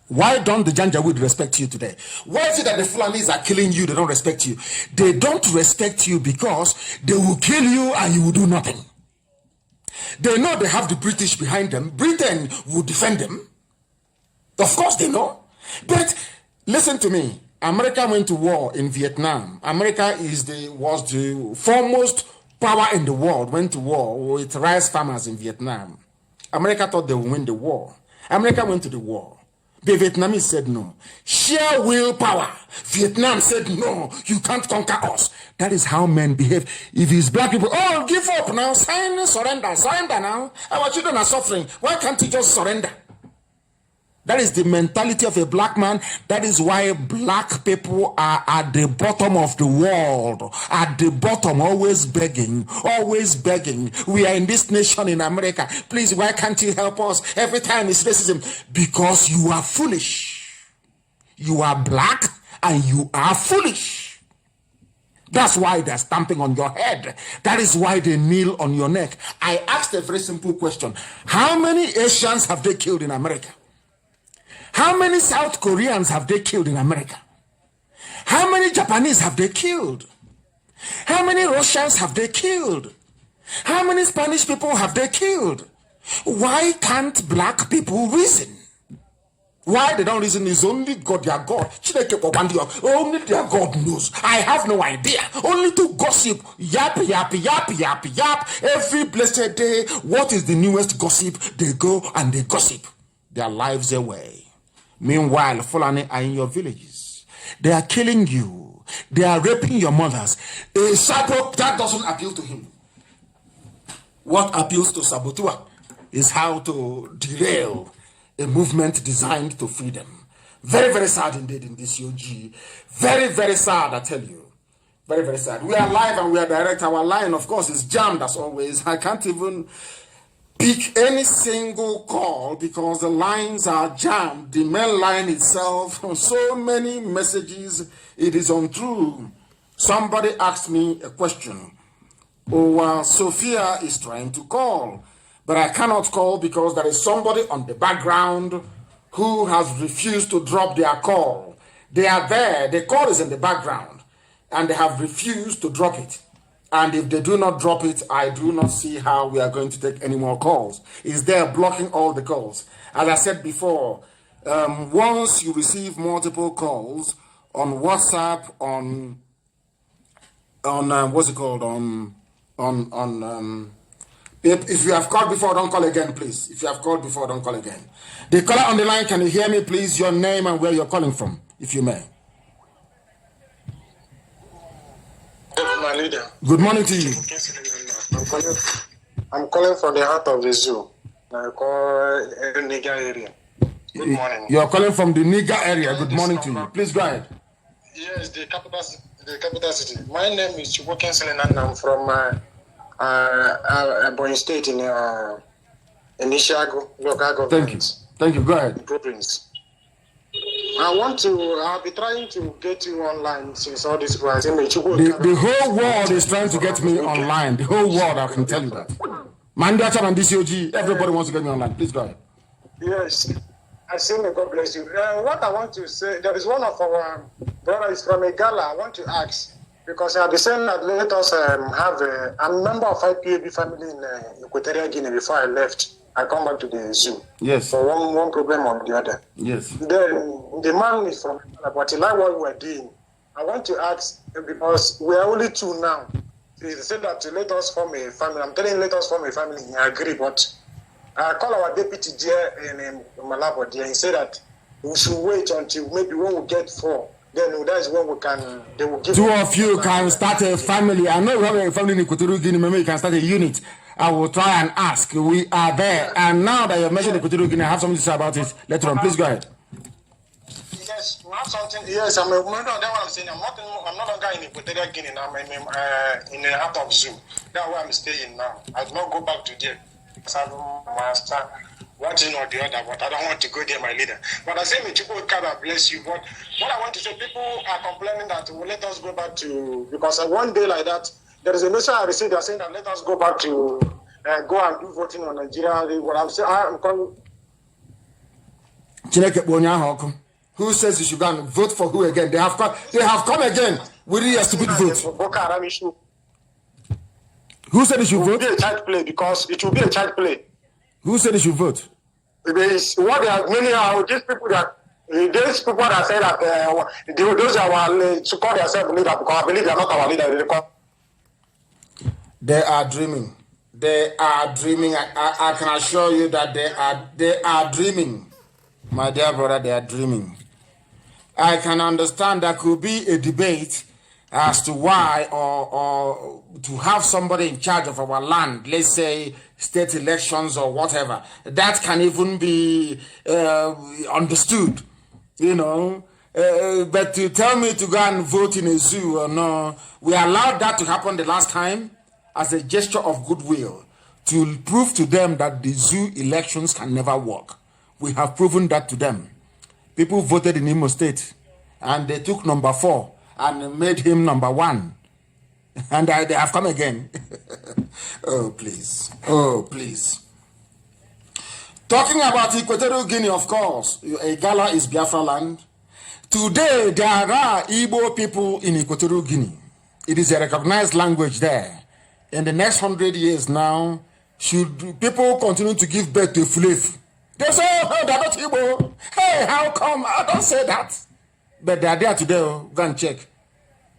Why don't the Janjaweed respect you today? Why is it that the Fulanis are killing you, they don't respect you? They don't respect you because they will kill you and you will do nothing. They know they have the British behind them. Britain will defend them. Of course they know. But listen to me. America went to war in Vietnam. America was the foremost power in the world, went to war with rice farmers in Vietnam. America thought they would win the war. America went to the war. The Vietnamese said no. Sheer willpower. Vietnam said no, you can't conquer us. That is how men behave. If it's black people, oh, give up now, surrender now. Our children are suffering. Why can't you just surrender? That is the mentality of a black man. That is why black people are at the bottom of the world. At the bottom, always begging, always begging. We are in this nation in America. Please, why can't you help us? Every time it's racism. Because you are foolish. You are black and you are foolish. That's why they're stamping on your head. That is why they kneel on your neck. I asked a very simple question. How many Asians have they killed in America? How many South Koreans have they killed in America? How many Japanese have they killed? How many Russians have they killed? How many Spanish people have they killed? Why can't black people reason? Why they don't reason is only God, their God. Only their God knows. I have no idea. Only to gossip. Yap. Every blessed day, what is the newest gossip? They go and they gossip their lives away. Meanwhile, Fulani are in your villages. They are killing you. They are raping your mothers. A Sabo, that doesn't appeal to him. What appeals to Sabotua is how to derail a movement designed to free them. Very, very sad indeed in this UG. Very, very sad, I tell you. Very, very sad. We are live and we are direct. Our line, of course, is jammed as always. I can't even pick any single call because the lines are jammed. The main line itself, so many messages, it is untrue. Somebody asked me a question. Sophia is trying to call, but I cannot call because there is somebody on the background who has refused to drop their call. They are there, the call is in the background, and they have refused to drop it. And if they do not drop it, I do not see how we are going to take any more calls. It's there blocking all the calls. As I said before, once you receive multiple calls on WhatsApp, on what's it called, if you have called before, don't call again, please. If you have called before, don't call again. The caller on the line, can you hear me, please? Your name and where you're calling from, if you may. My leader. Good morning to you. I'm calling from the heart of the zoo. I call Niger area. Good morning. You're calling from the Niger area. Good morning to you. Please go ahead. Yes, the capital city. My name is Chukwuken Selenan. I'm from Ebonyi State in Ishiago, local government. Thank you. Go ahead. Province. I'll be trying to get you online since all this was. The whole world is trying to get me online. The whole world, I can tell you that. Mandata and DCOG, everybody wants to get me online. Please go ahead. Yes. I say, may God bless you. What I want to say, there is one of our brothers from Igala. I want to ask, because they saying that let us I'm a member of IPOB family in Equatorial Guinea before I left. I come back to the zoo. Yes. So one problem or the other. Yes. Then the man is from Igala, but he like what we were doing. I want to ask, because we are only two now. He said that let us form a family. I'm telling you, let us form a family. I agree, but I call our deputy there in Malabo there. He said that we should wait until maybe when we get 4. Then that is when we can. They will give. Two of you can start a family. I know we have a family in Equatorial Guinea. Maybe you can start a unit. I will try and ask. We are there. And now that you have mentioned Equatorial Guinea, I have something to say about it. Later on, please go ahead. Yes, not something. Yes, I'm a member. That's what I'm saying. I'm no longer in Equatorial Guinea. I'm in the heart of zoo. That's where I'm staying now. I do not go back to there. Master, one thing or the other, but I don't want to go there, my leader. But I say, may God bless you. But what I want to say, people are complaining that will let us go back to, because one day like that, there is a message I received. They're saying that let us go back to go and do voting on Nigeria. What I'm saying, I'm calling. Who says you should go and vote for who again? They have come again with a stupid vote. Who said it should vote? It will be a child play, because it will be a child play. Who said it should vote? What they are many are these people that say that those are to call themselves leader, because I believe they are not our leader. They are dreaming. They are dreaming. I can assure you that they are dreaming. My dear brother, they are dreaming. I can understand there could be a debate as to why or to have somebody in charge of our land, let's say state elections or whatever. That can even be understood, you know. But to tell me to go and vote in a zoo or no, we allowed that to happen the last time as a gesture of goodwill to prove to them that the zoo elections can never work. We have proven that to them. People voted in Imo State and they took number 4 and made him number 1. And they have come again. Oh, please. Oh, please. Talking about Equatorial Guinea, of course, Igala is Biafra land. Today, there are Igbo people in Equatorial Guinea. It is a recognized language there. In the next 100 years now, should people continue to give birth to Fulef? They say, oh, they're not Igbo. Hey, how come? I don't say that. But they are there today. Go and check.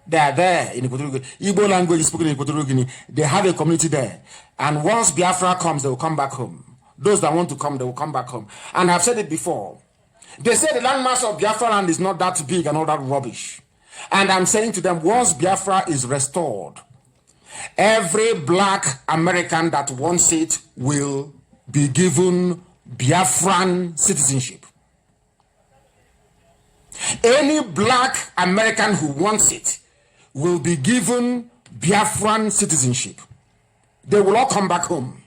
They are there in Equatorial Guinea. Igbo language is spoken in Equatorial Guinea. They have a community there. And once Biafra comes, they will come back home. Those that want to come, they will come back home. And I've said it before. They say the landmass of Biafra land is not that big and all that rubbish. And I'm saying to them, once Biafra is restored, every black American that wants it will be given Biafran citizenship. Any black American who wants it will be given Biafran citizenship. They will all come back home.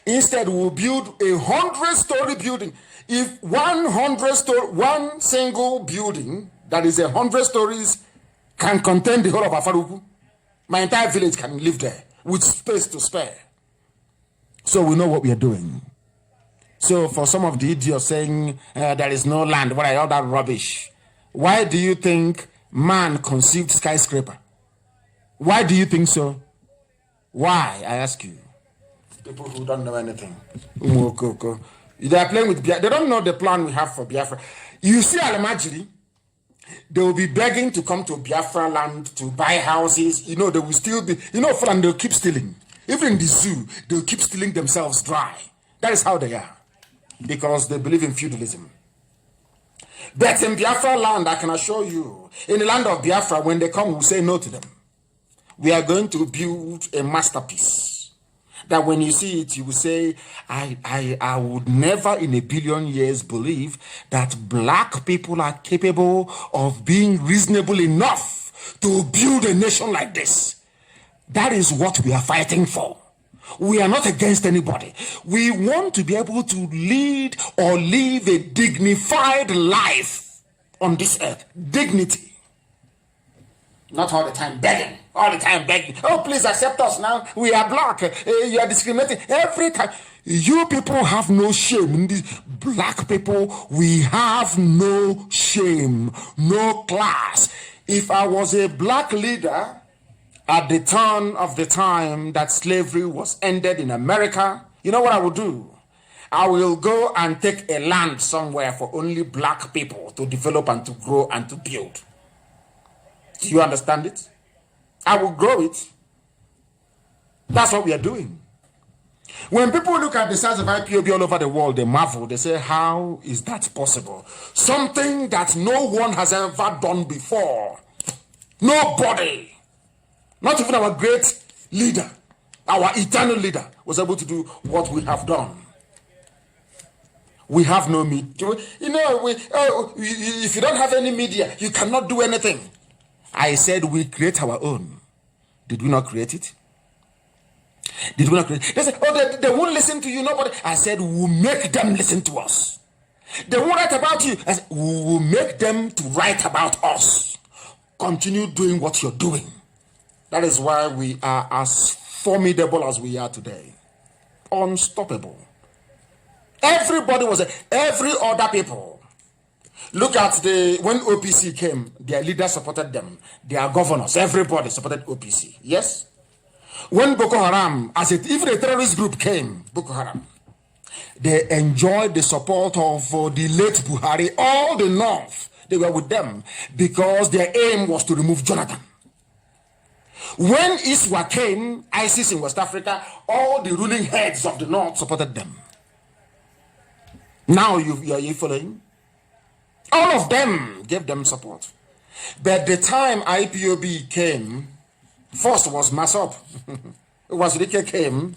Instead, we'll build a 100-story building. If one single building that is 100 stories can contain the whole of Afaruku, my entire village can live there with space to spare. So we know what we are doing. So for some of the idiots saying there is no land, what are all that rubbish? Why do you think man conceived skyscraper? Why do you think so? Why, I ask you? People who don't know anything. They are playing with Biafra. They don't know the plan we have for Biafra. You see Alamajiri, they will be begging to come to Biafra land to buy houses. You know, they will still be, and they'll keep stealing. Even in the zoo, they'll keep stealing themselves dry. That is how they are. Because they believe in feudalism. But in Biafra land, I can assure you, in the land of Biafra, when they come, we'll say no to them. We are going to build a masterpiece. That when you see it, you will say, I would never in a billion years believe that black people are capable of being reasonable enough to build a nation like this. That is what we are fighting for. We are not against anybody. We want to be able to lead or live a dignified life on this earth. Dignity. Not all the time begging. All the time begging. Oh, please accept us now. We are black. You are discriminating. Every time. You people have no shame. These black people, we have no shame. No class. If I was a black leader at the turn of the time that slavery was ended in America, you know what I will do? I will go and take a land somewhere for only black people to develop and to grow and to build. Do you understand it? I will grow it. That's what we are doing. When people look at the size of IPOB all over the world, they marvel. They say, how is that possible? Something that no one has ever done before. Nobody. Not even our great leader, our eternal leader, was able to do what we have done. We have no media. If you don't have any media, you cannot do anything. I said we create our own. Did we not create it? Did we not create it? They said, they won't listen to you, nobody. I said, we'll make them listen to us. They won't write about you. I said, we will make them to write about us. Continue doing what you're doing. That is why we are as formidable as we are today. Unstoppable. Everybody was every other people. Look at when OPC came, their leaders supported them. Their governors, everybody supported OPC. Yes? When Boko Haram, even a terrorist group came, Boko Haram, they enjoyed the support of the late Buhari. All the North, they were with them because their aim was to remove Jonathan. When ISWA came, ISIS in West Africa, all the ruling heads of the North supported them. Now are you following? All of them gave them support. But the time IPOB came, first was Masop. It was Rike came,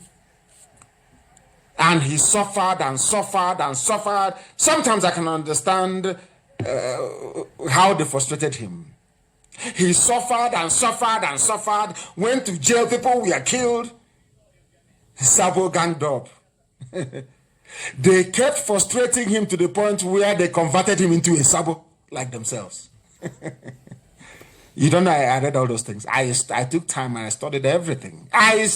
and he suffered and suffered and suffered. Sometimes I can understand how they frustrated him. He suffered and suffered and suffered, went to jail, people were killed. Sabo ganged up. They kept frustrating him to the point where they converted him into a Sabo like themselves. You don't know, I read all those things. I took time and I studied everything. I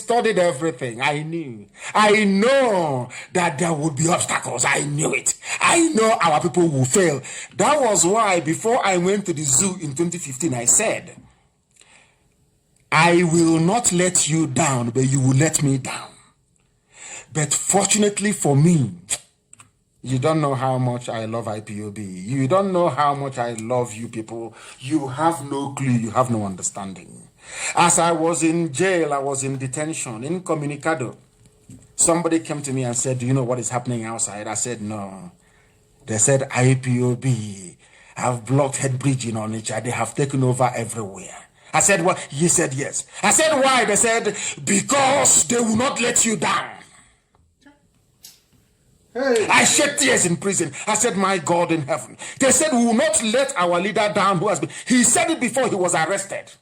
knew. I know that there would be obstacles. I knew it. I know our people will fail. That was why before I went to the zoo in 2015, I said, I will not let you down, but you will let me down. But fortunately for me, you don't know how much I love IPOB. You don't know how much I love you people. You have no clue. You have no understanding. As I was in jail, I was in detention, incommunicado. Somebody came to me and said, do you know what is happening outside? I said, no. They said, IPOB have blocked Head Bridge in Onitsha. They have taken over everywhere. I said, what? He said, yes. I said, why? They said, because they will not let you down. I shed tears in prison. I said, my God in heaven. They said, we will not let our leader down who has been. He said it before he was arrested.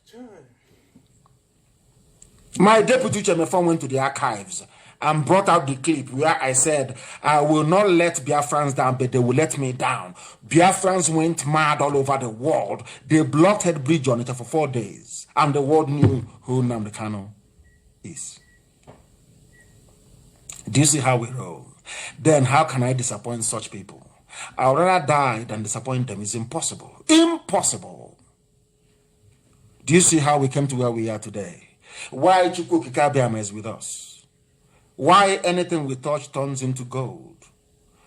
My deputy chairman went to the archives and brought out the clip where I said, I will not let Biafrans down, but they will let me down. Biafrans went mad all over the world. They blocked Head Bridge on it for 4 days, and the world knew who Nnamdi Kanu is. Do you see how we roll? Then how can I disappoint such people? I would rather die than disappoint them. It's impossible. Impossible. Do you see how we came to where we are today? Why Chukwu Kikabiama is with us? Why anything we touch turns into gold?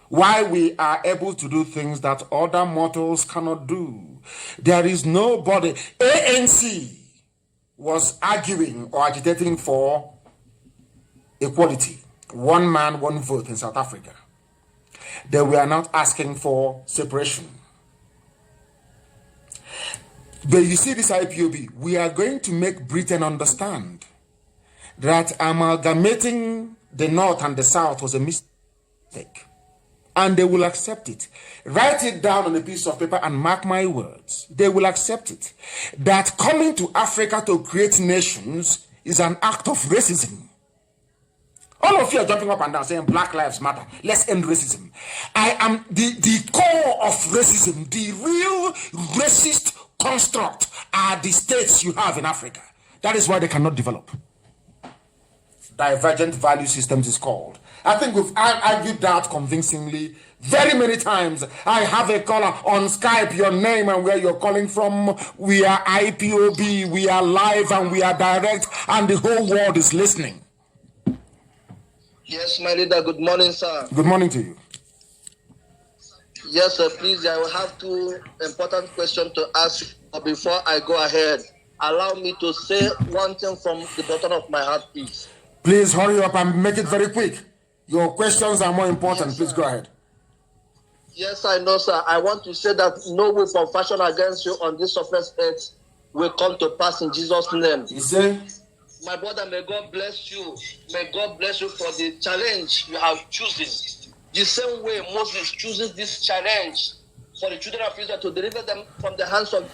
Why we are able to do things that other mortals cannot do? There is nobody. ANC was arguing or agitating for equality. One man, one vote in South Africa. They were not asking for separation. But you see this IPOB, we are going to make Britain understand that amalgamating the North and the South was a mistake. And they will accept it. Write it down on a piece of paper and mark my words. They will accept it. That coming to Africa to create nations is an act of racism. All of you are jumping up and down saying Black Lives Matter. Let's end racism. I am the core of racism, the real racist construct are the states you have in Africa. That is why they cannot develop. Divergent value systems is called. I think we've argued that convincingly very many times. I have a caller on Skype, your name and where you're calling from. We are IPOB, we are live and we are direct, and the whole world is listening. Yes, my leader, good morning, sir. Good morning to you. Yes, sir, please, I will have two important questions to ask. Before I go ahead, allow me to say one thing from the bottom of my heart, please. Please hurry up and make it very quick. Your questions are more important. Yes, please go ahead. Yes, I know, sir. I want to say that no weapon fashioned against you on this surface earth will come to pass in Jesus' name. You see? My brother, may God bless you. May God bless you for the challenge you have chosen. The same way Moses chooses this challenge for the children of Israel to deliver them from the hands of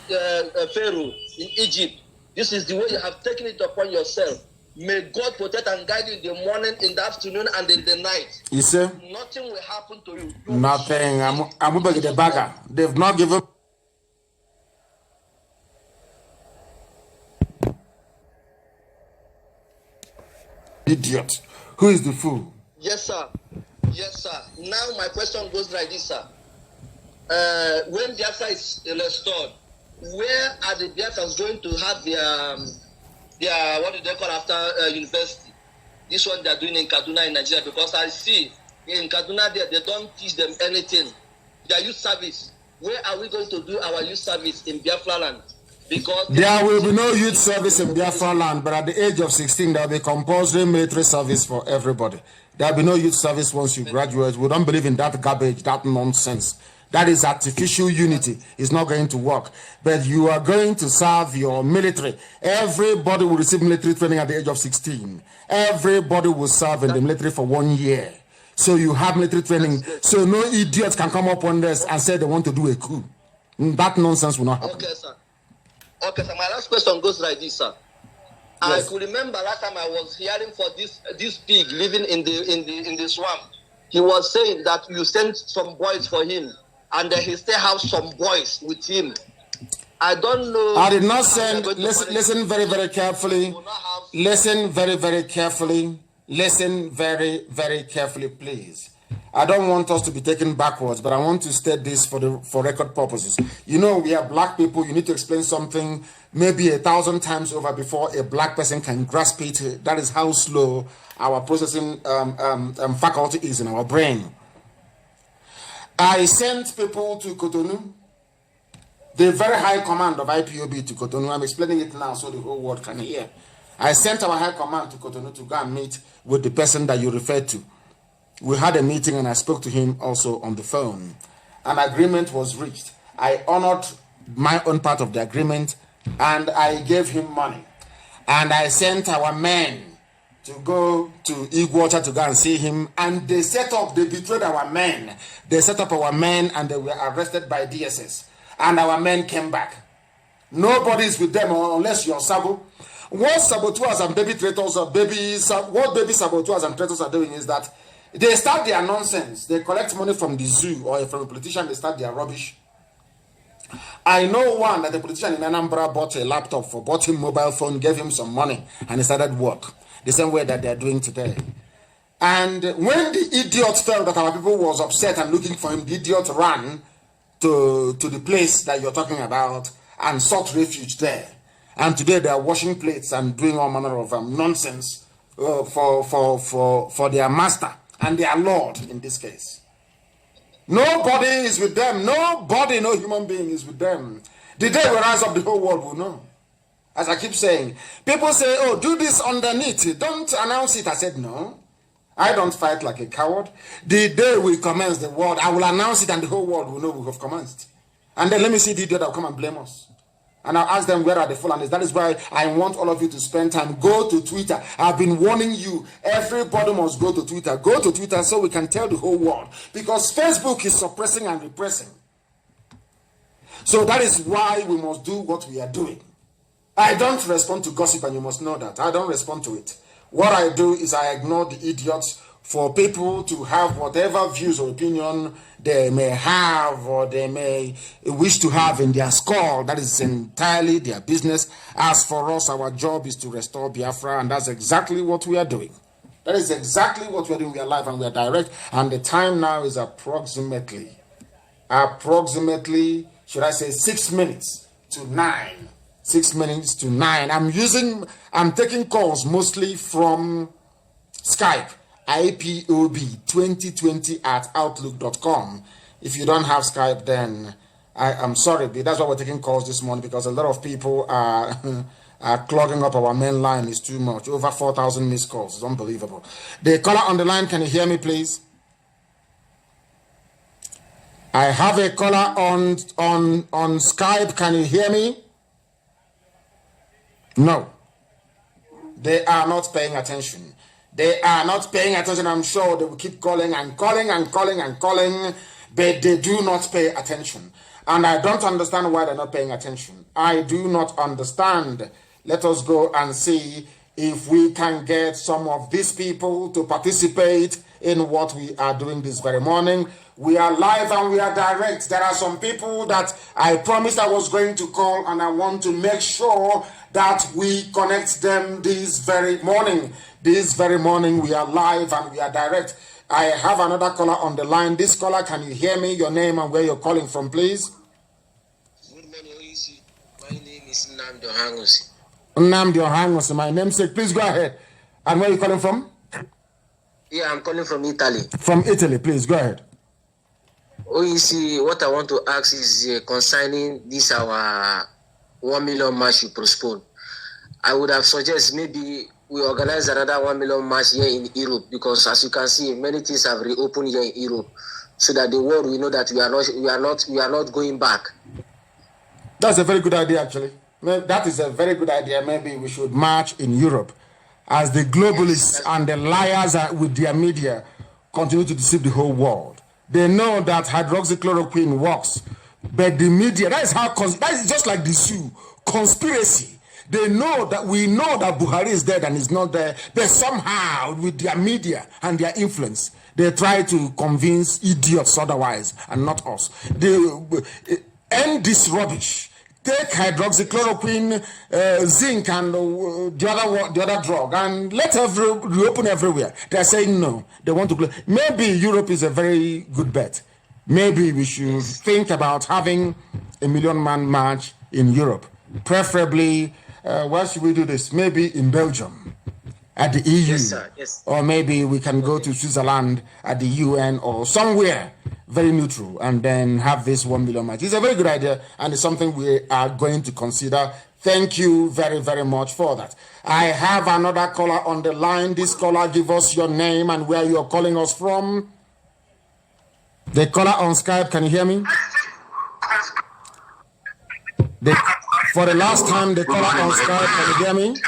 Pharaoh in Egypt. This is the way you have taken it upon yourself. May God protect and guide you in the morning, in the afternoon, and in the night. You see? Nothing will happen to you. Nothing. I'm going to get the bagger. They've not given. Idiot. Who is the fool? Yes, sir. Yes, sir. Now my question goes like this, sir. When Biafra is restored, where are the Biafrans going to have their what do they call after university? This one they are doing in Kaduna in Nigeria, because I see in Kaduna they don't teach them anything. Their youth service. Where are we going to do our youth service in Biafra land? Because there will be no youth service in Biafra land, but at the age of 16 there will be compulsory military service for everybody. There will be no youth service once you graduate. We don't believe in that garbage, that nonsense. That is artificial unity. It's not going to work. But you are going to serve your military. Everybody will receive military training at the age of 16. Everybody will serve in the military for 1 year. So you have military training. So no idiots can come up on this and say they want to do a coup. That nonsense will not happen. Okay, sir. Okay, sir. My last question goes like this, sir. Yes. I could remember last time I was hearing for this pig living in the swamp. He was saying that you sent some boys for him, and he still have some boys with him. I don't know. I did not send. Listen very, very carefully. Listen very, very carefully. Listen very, very carefully, please. I don't want us to be taken backwards, but I want to state this for record purposes. You know, we are black people. You need to explain something maybe 1,000 times over before a black person can grasp it. That is how slow our processing faculty is in our brain. I sent people to Cotonou, the very high command of IPOB to Cotonou. I'm explaining it now so the whole world can hear. I sent our high command to Cotonou to go and meet with the person that you referred to. We had a meeting and I spoke to him also on the phone. An agreement was reached. I honored my own part of the agreement and I gave him money. And I sent our men to go to Iguacha to go and see him. And they betrayed our men. They set up our men and they were arrested by DSS. And our men came back. Nobody is with them unless you're Sabo. What saboteurs and baby traitors or what baby saboteurs and traitors are doing is that they start their nonsense. They collect money from the zoo or from a politician, they start their rubbish. I know one that the politician in Anambra bought a laptop for, bought him mobile phone, gave him some money, and he started work. The same way that they're doing today. And when the idiot felt that our people was upset and looking for him, the idiot ran to the place that you're talking about and sought refuge there. And today they are washing plates and doing all manner of nonsense for their master and their lord in this case. Nobody is with them. Nobody, no human being is with them. The day we rise up, the whole world will know. As I keep saying, people say, oh, do this underneath. Don't announce it. I said, no. I don't fight like a coward. The day we commence the world, I will announce it and the whole world will know we have commenced. And then let me see the idiot that will come and blame us. And I'll ask them, where are the Fulanis? That is why I want all of you to spend time. Go to Twitter. I've been warning you. Everybody must go to Twitter. Go to Twitter so we can tell the whole world. Because Facebook is suppressing and repressing. So that is why we must do what we are doing. I don't respond to gossip, and you must know that. I don't respond to it. What I do is I ignore the idiots for people to have whatever views or opinion they may have or they may wish to have in their skull. That is entirely their business. As for us, our job is to restore Biafra, and that's exactly what we are doing. That is exactly what we are doing. We are live and we are direct, and the time now is approximately, should I say 6 minutes to 9. 6 minutes to 9. I'm taking calls mostly from Skype. IPOB 2020 at outlook.com. If you don't have Skype, then I'm sorry, but that's why we're taking calls this morning, because a lot of people are clogging up our main line. Is too much. Over 4,000 missed calls. It's unbelievable. The caller on the line, can you hear me, please? I have a caller on Skype. Can you hear me? No. They are not paying attention. They are not paying attention. I'm sure they will keep calling and calling and calling and calling, but they do not pay attention. And I don't understand why they're not paying attention. I do not understand. Let us go and see if we can get some of these people to participate in what we are doing this very morning. We are live and we are direct. There are some people that I promised I was going to call, and I want to make sure that we connect them this very morning. This very morning, we are live and we are direct. I have another caller on the line. This caller, can you hear me? Your name and where you're calling from, please? Good morning, OEC. My name is Nnamdi Ohangosi. Nnamdi Ohangosi, my namesake. Please go ahead. And where are you calling from? Yeah, I'm calling from Italy. From Italy, please go ahead. OEC, what I want to ask is concerning this our 1 million march you postponed. I would have suggested maybe we organize another 1 million march here in Europe, because as you can see, many things have reopened here in Europe, so that the world will know that we are not going back. That's a very good idea, actually. That is a very good idea. Maybe we should march in Europe, as the globalists and the liars with their media continue to deceive the whole world. They know that hydroxychloroquine works, but the media, that is just like the Sioux conspiracy. They know that we know that Buhari is dead and is not there, but somehow with their media and their influence, they try to convince idiots otherwise and not us. They end this rubbish. Take hydroxychloroquine, zinc, and the other drug, and let reopen everywhere. They're saying no. They want to close. Maybe Europe is a very good bet. Maybe we should think about having a 1 million man march in Europe, preferably. Where should we do this? Maybe in Belgium, at the EU. Yes, sir. Yes. Or maybe we can go to Switzerland at the UN or somewhere very neutral, and then have this 1 million march. It's a very good idea, and it's something we are going to consider. Thank you very, very much for that. I have another caller on the line. This caller, give us your name and where you're calling us from. The caller on Skype, can you hear me? For the last time, the caller on Skype, can you hear me?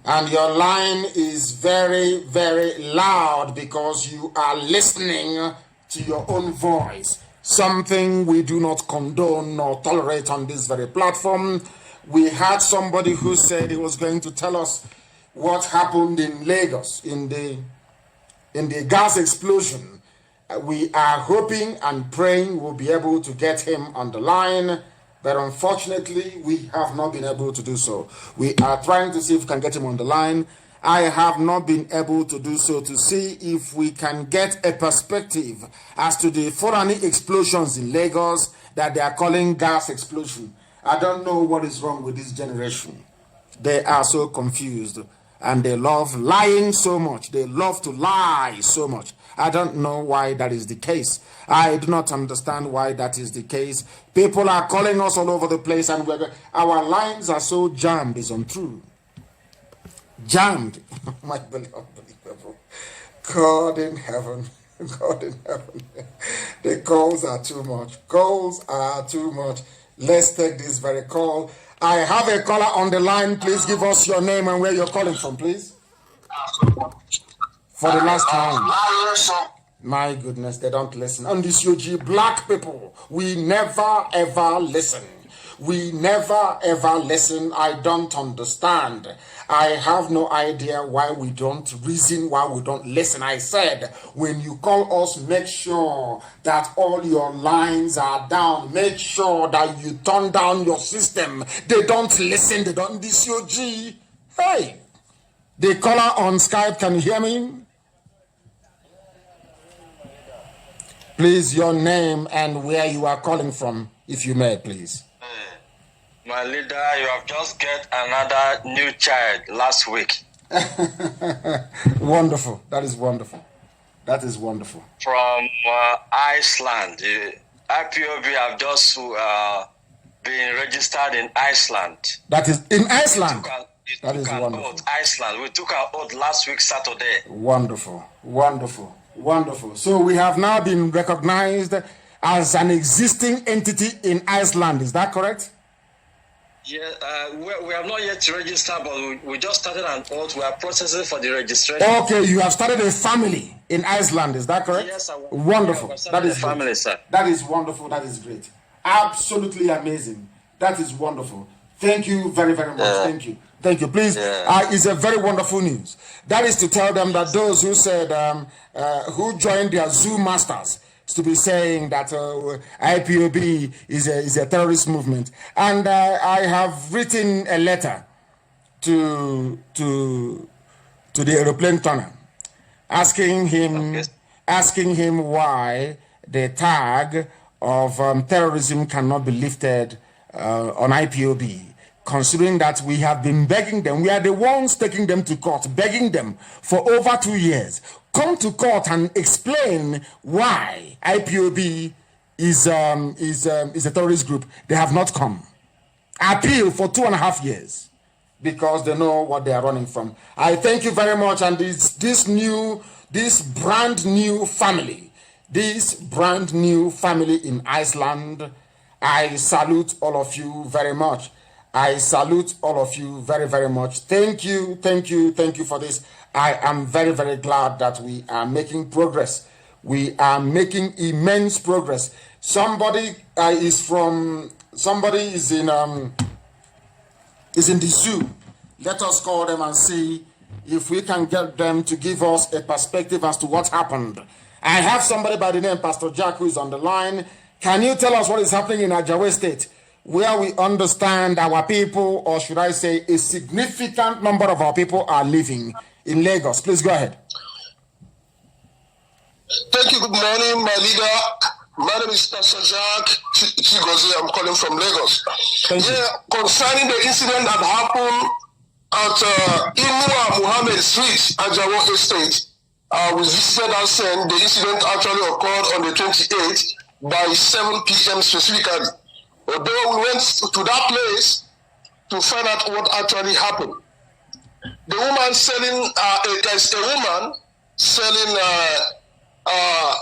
And your line is very, very loud because you are listening to your own voice. Something we do not condone nor tolerate on this very platform. We had somebody who said he was going to tell us what happened in Lagos in the gas explosion. We are hoping and praying we'll be able to get him on the line, but unfortunately we have not been able to do so. We are trying to see if we can get him on the line. I have not been able to do so to see if we can get a perspective as to the Fulani explosions in Lagos that they are calling gas explosion. I don't know what is wrong with this generation. They are so confused and they love lying so much. They love to lie so much. I don't know why that is the case. I do not understand why that is the case. People are calling us all over the place and our lines are so jammed. It's untrue. Jammed. My beloved people. God in heaven. God in heaven. The calls are too much. Calls are too much. Let's take this very call. I have a caller on the line. Please give us your name and where you're calling from, please. For the last time. My goodness, they don't listen. On this UG, black people, we never ever listen. We never ever listen. I don't understand. I have no idea why we don't reason, why we don't listen. I said, when you call us, make sure that all your lines are down. Make sure that you turn down your system. They don't listen. They don't. This UG. Hey, the caller on Skype, can you hear me? Please, your name and where you are calling from, if you may, please. My leader, you have just get another new child last week. Wonderful. That is wonderful. That is wonderful. From Iceland. IPOB have just been registered in Iceland. That is in Iceland. That is wonderful. Iceland. We took our oath last week, Saturday. Wonderful. Wonderful. Wonderful. So we have now been recognized as an existing entity in Iceland. Is that correct? Yeah, we have not yet registered, but we just started an oath. We are processing for the registration. Okay, you have started a family in Iceland. Is that correct? Yes, wonderful. That is family, sir. That is wonderful. That is great. Absolutely amazing. That is wonderful. Thank you very, very much. Yeah. Thank you. Thank you. Please, it's a very wonderful news. That is to tell them that those who said, who joined their Zoom masters, to be saying that IPOB is a terrorist movement. And I have written a letter to the aeroplane turner, asking him why the tag of terrorism cannot be lifted on IPOB. Considering that we have been begging them, we are the ones taking them to court, begging them for over 2 years. Come to court and explain why IPOB is a terrorist group. They have not come. Appeal for 2.5 years because they know what they are running from. I thank you very much. And this brand new family in Iceland, I salute all of you very much. I salute all of you very, very much. Thank you for this. I am very, very glad that we are making progress. We are making immense progress. Somebody is in the zoo. Let us call them and see if we can get them to give us a perspective as to what happened. I have somebody by the name Pastor Jack who is on the line. Can you tell us what is happening in Ajawa State, where we understand our people, or should I say a significant number of our people are living in Lagos? Please go ahead. Thank you. Good morning, my leader. My name is Pastor Jack Chigozie. I'm calling from Lagos. Concerning the incident that happened at Imua Muhammad Street, Ajawa Estate, we visited that scene. The incident actually occurred on the 28th by 7 p.m. specifically. Although we went to that place to find out what actually happened. The woman selling, there's a woman selling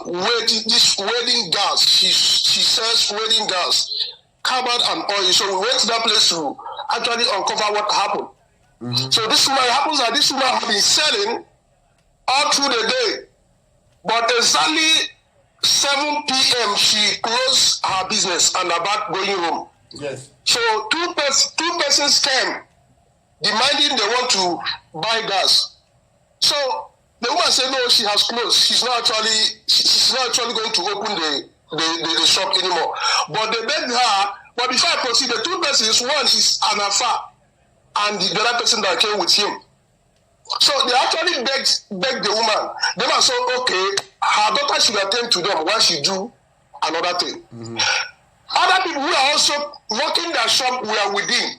wedding gas. She sells wedding gas, covered and oil. So we went to that place to actually uncover what happened. Mm-hmm. So this woman happens that this woman has been selling all through the day. But exactly 7 p.m. she closed her business and about going home. Yes. So two persons came demanding they want to buy gas. So the woman said no, she has closed. She's not actually going to open the shop anymore. But they begged her. But before I proceed, the two persons, one is an Afa and the other person that came with him. So they actually begged the woman. The woman said, okay, her daughter should attend to them while she do another thing. Mm-hmm. Other people who are also working their shop were within.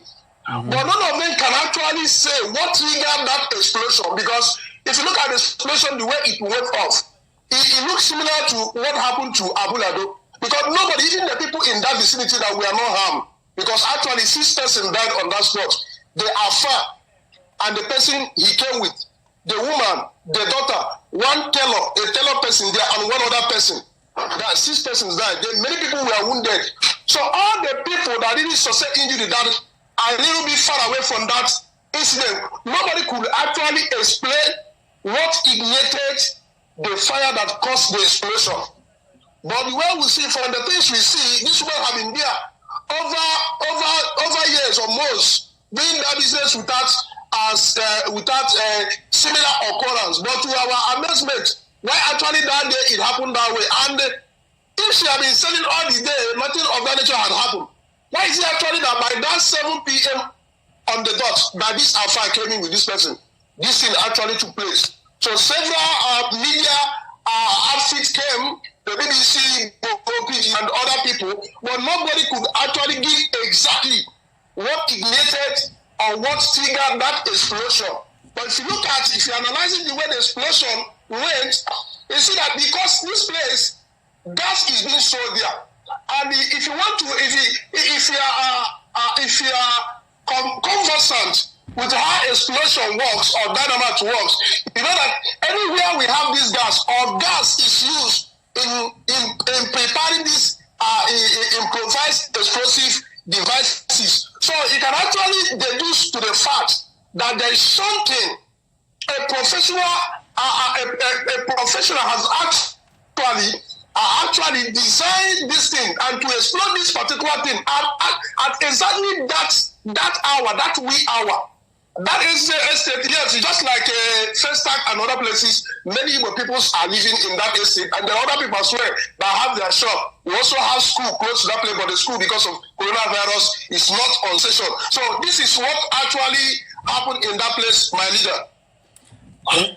Mm-hmm. But none of them can actually say what triggered that explosion, because if you look at the explosion, the way it went off, it looks similar to what happened to Abulado. Because nobody, even the people in that vicinity that were not harmed, because actually 6 persons died on that spot. They are far, and the person he came with, the woman, the daughter, a tailor person there, and one other person. There are 6 persons died. Many people were wounded. So all the people that didn't sustain injury that are a little bit far away from that incident, nobody could actually explain what ignited the fire that caused the explosion. But the way we see, from the things we see, these people have been there over years or most, doing that business without similar occurrence. But to our amazement, why actually that day it happened that way? And if she had been selling all the day, nothing of that nature had happened. Why is it actually that by that 7 p.m. on the dot, that this affair came in with this person? This thing actually took place. So several media outfits came, the BBC, OPG, and other people, but nobody could actually give exactly what ignited or what triggered that explosion. But if you're analyzing the way the explosion went, you see that because this place, gas is being sold there. And if you are conversant with how explosion works or dynamite works, you know that anywhere we have this gas, or gas is used in preparing these improvised explosive devices. So you can actually deduce to the fact that there is something a professional has actually designed this thing and to explode this particular thing at exactly that hour, that wee hour. That is estate, yes, just like Festac and other places, many Igbo people are living in that estate, and there are other people as well that have their shop. We also have school close to that place, but the school, because of coronavirus, is not on session. So this is what actually happened in that place, my leader.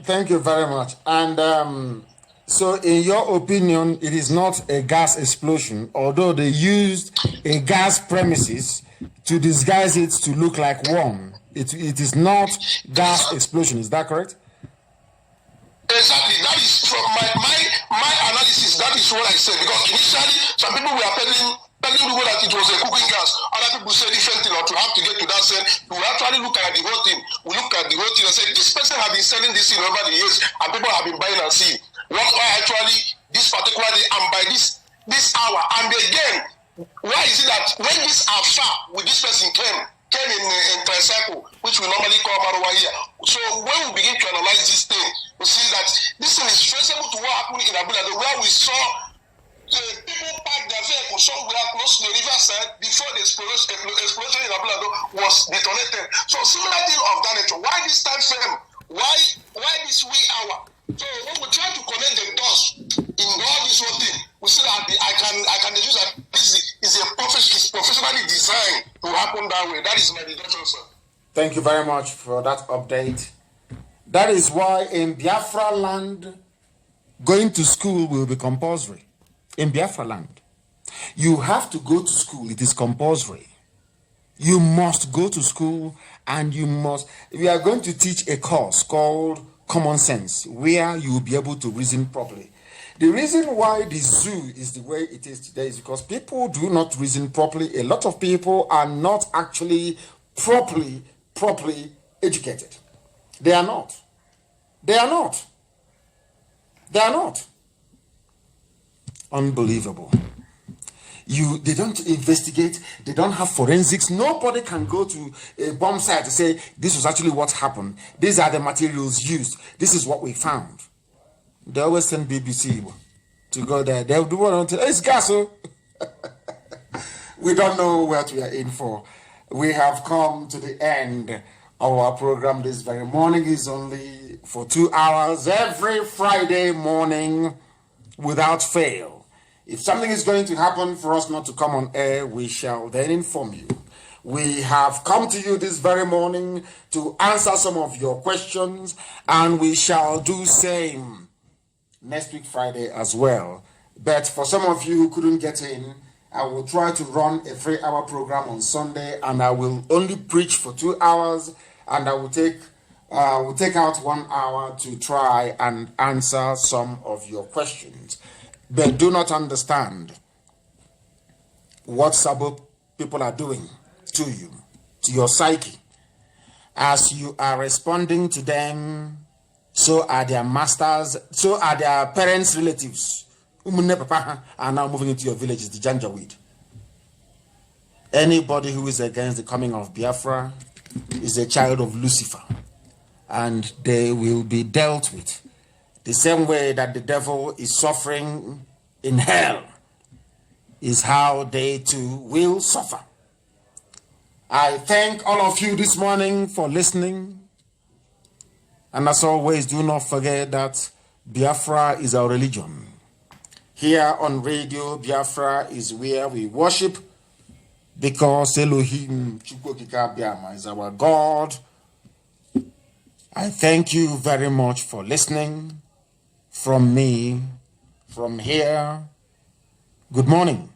Thank you very much. And so in your opinion, it is not a gas explosion, although they used a gas premises to disguise it to look like one. It is not gas explosion. Is that correct? Exactly. That is from my analysis. That is what I said. Because initially, some people were telling people that it was a cooking gas. Other people say different thing, or to have to get to that sense. We actually look at the whole thing. We look at the whole thing and say, this person has been selling this thing over the years, and people have been buying and seeing. What actually this particular day and by this hour? And again, why is it that when this affair with this person came in tricycle, which we normally call Maruwa here. So when we begin to analyze this thing, we see that this thing is traceable to what happened in Abulado, where we saw the people park their vehicle somewhere close to the riverside before the explosion in Abulado was detonated. So similar thing of that nature. Why this time frame? Why this wee hour? So when we try to connect the dots in all this whole thing, we see that I can deduce that this is professionally designed to happen that way. That is my deduction, sir. Thank you very much for that update. That is why in Biafra land, going to school will be compulsory. In Biafra land, you have to go to school. It is compulsory. You must go to school, and we are going to teach a course called Common Sense, where you will be able to reason properly. The reason why the zoo is the way it is today is because people do not reason properly. A lot of people are not actually properly educated. They are not. Unbelievable. They don't investigate. They don't have forensics. Nobody can go to a bomb site to say, this was actually what happened. These are the materials used. This is what we found. They always send BBC to go there. They'll do what until it's gas. We don't know what we are in for. We have come to the end of our program this very morning. Is only for 2 hours every Friday morning without fail. If something is going to happen for us not to come on air, we shall then inform you. We have come to you this very morning to answer some of your questions, and we shall do same next week Friday as well. But for some of you who couldn't get in, I will try to run a 3-hour program on Sunday, and I will only preach for 2 hours, and I will take out 1 hour to try and answer some of your questions. But do not understand what Sabo people are doing to you, to your psyche. As you are responding to them, so are their masters, so are their parents' relatives. Are now moving into your villages, the Janjaweed. Anybody who is against the coming of Biafra is a child of Lucifer, and they will be dealt with the same way that the devil is suffering in hell is how they too will suffer. I thank all of you this morning for listening. And as always, do not forget that Biafra is our religion. Here on radio, Biafra is where we worship, because Elohim Chukwokika Biama is our God. I thank you very much for listening. From me, from here, good morning.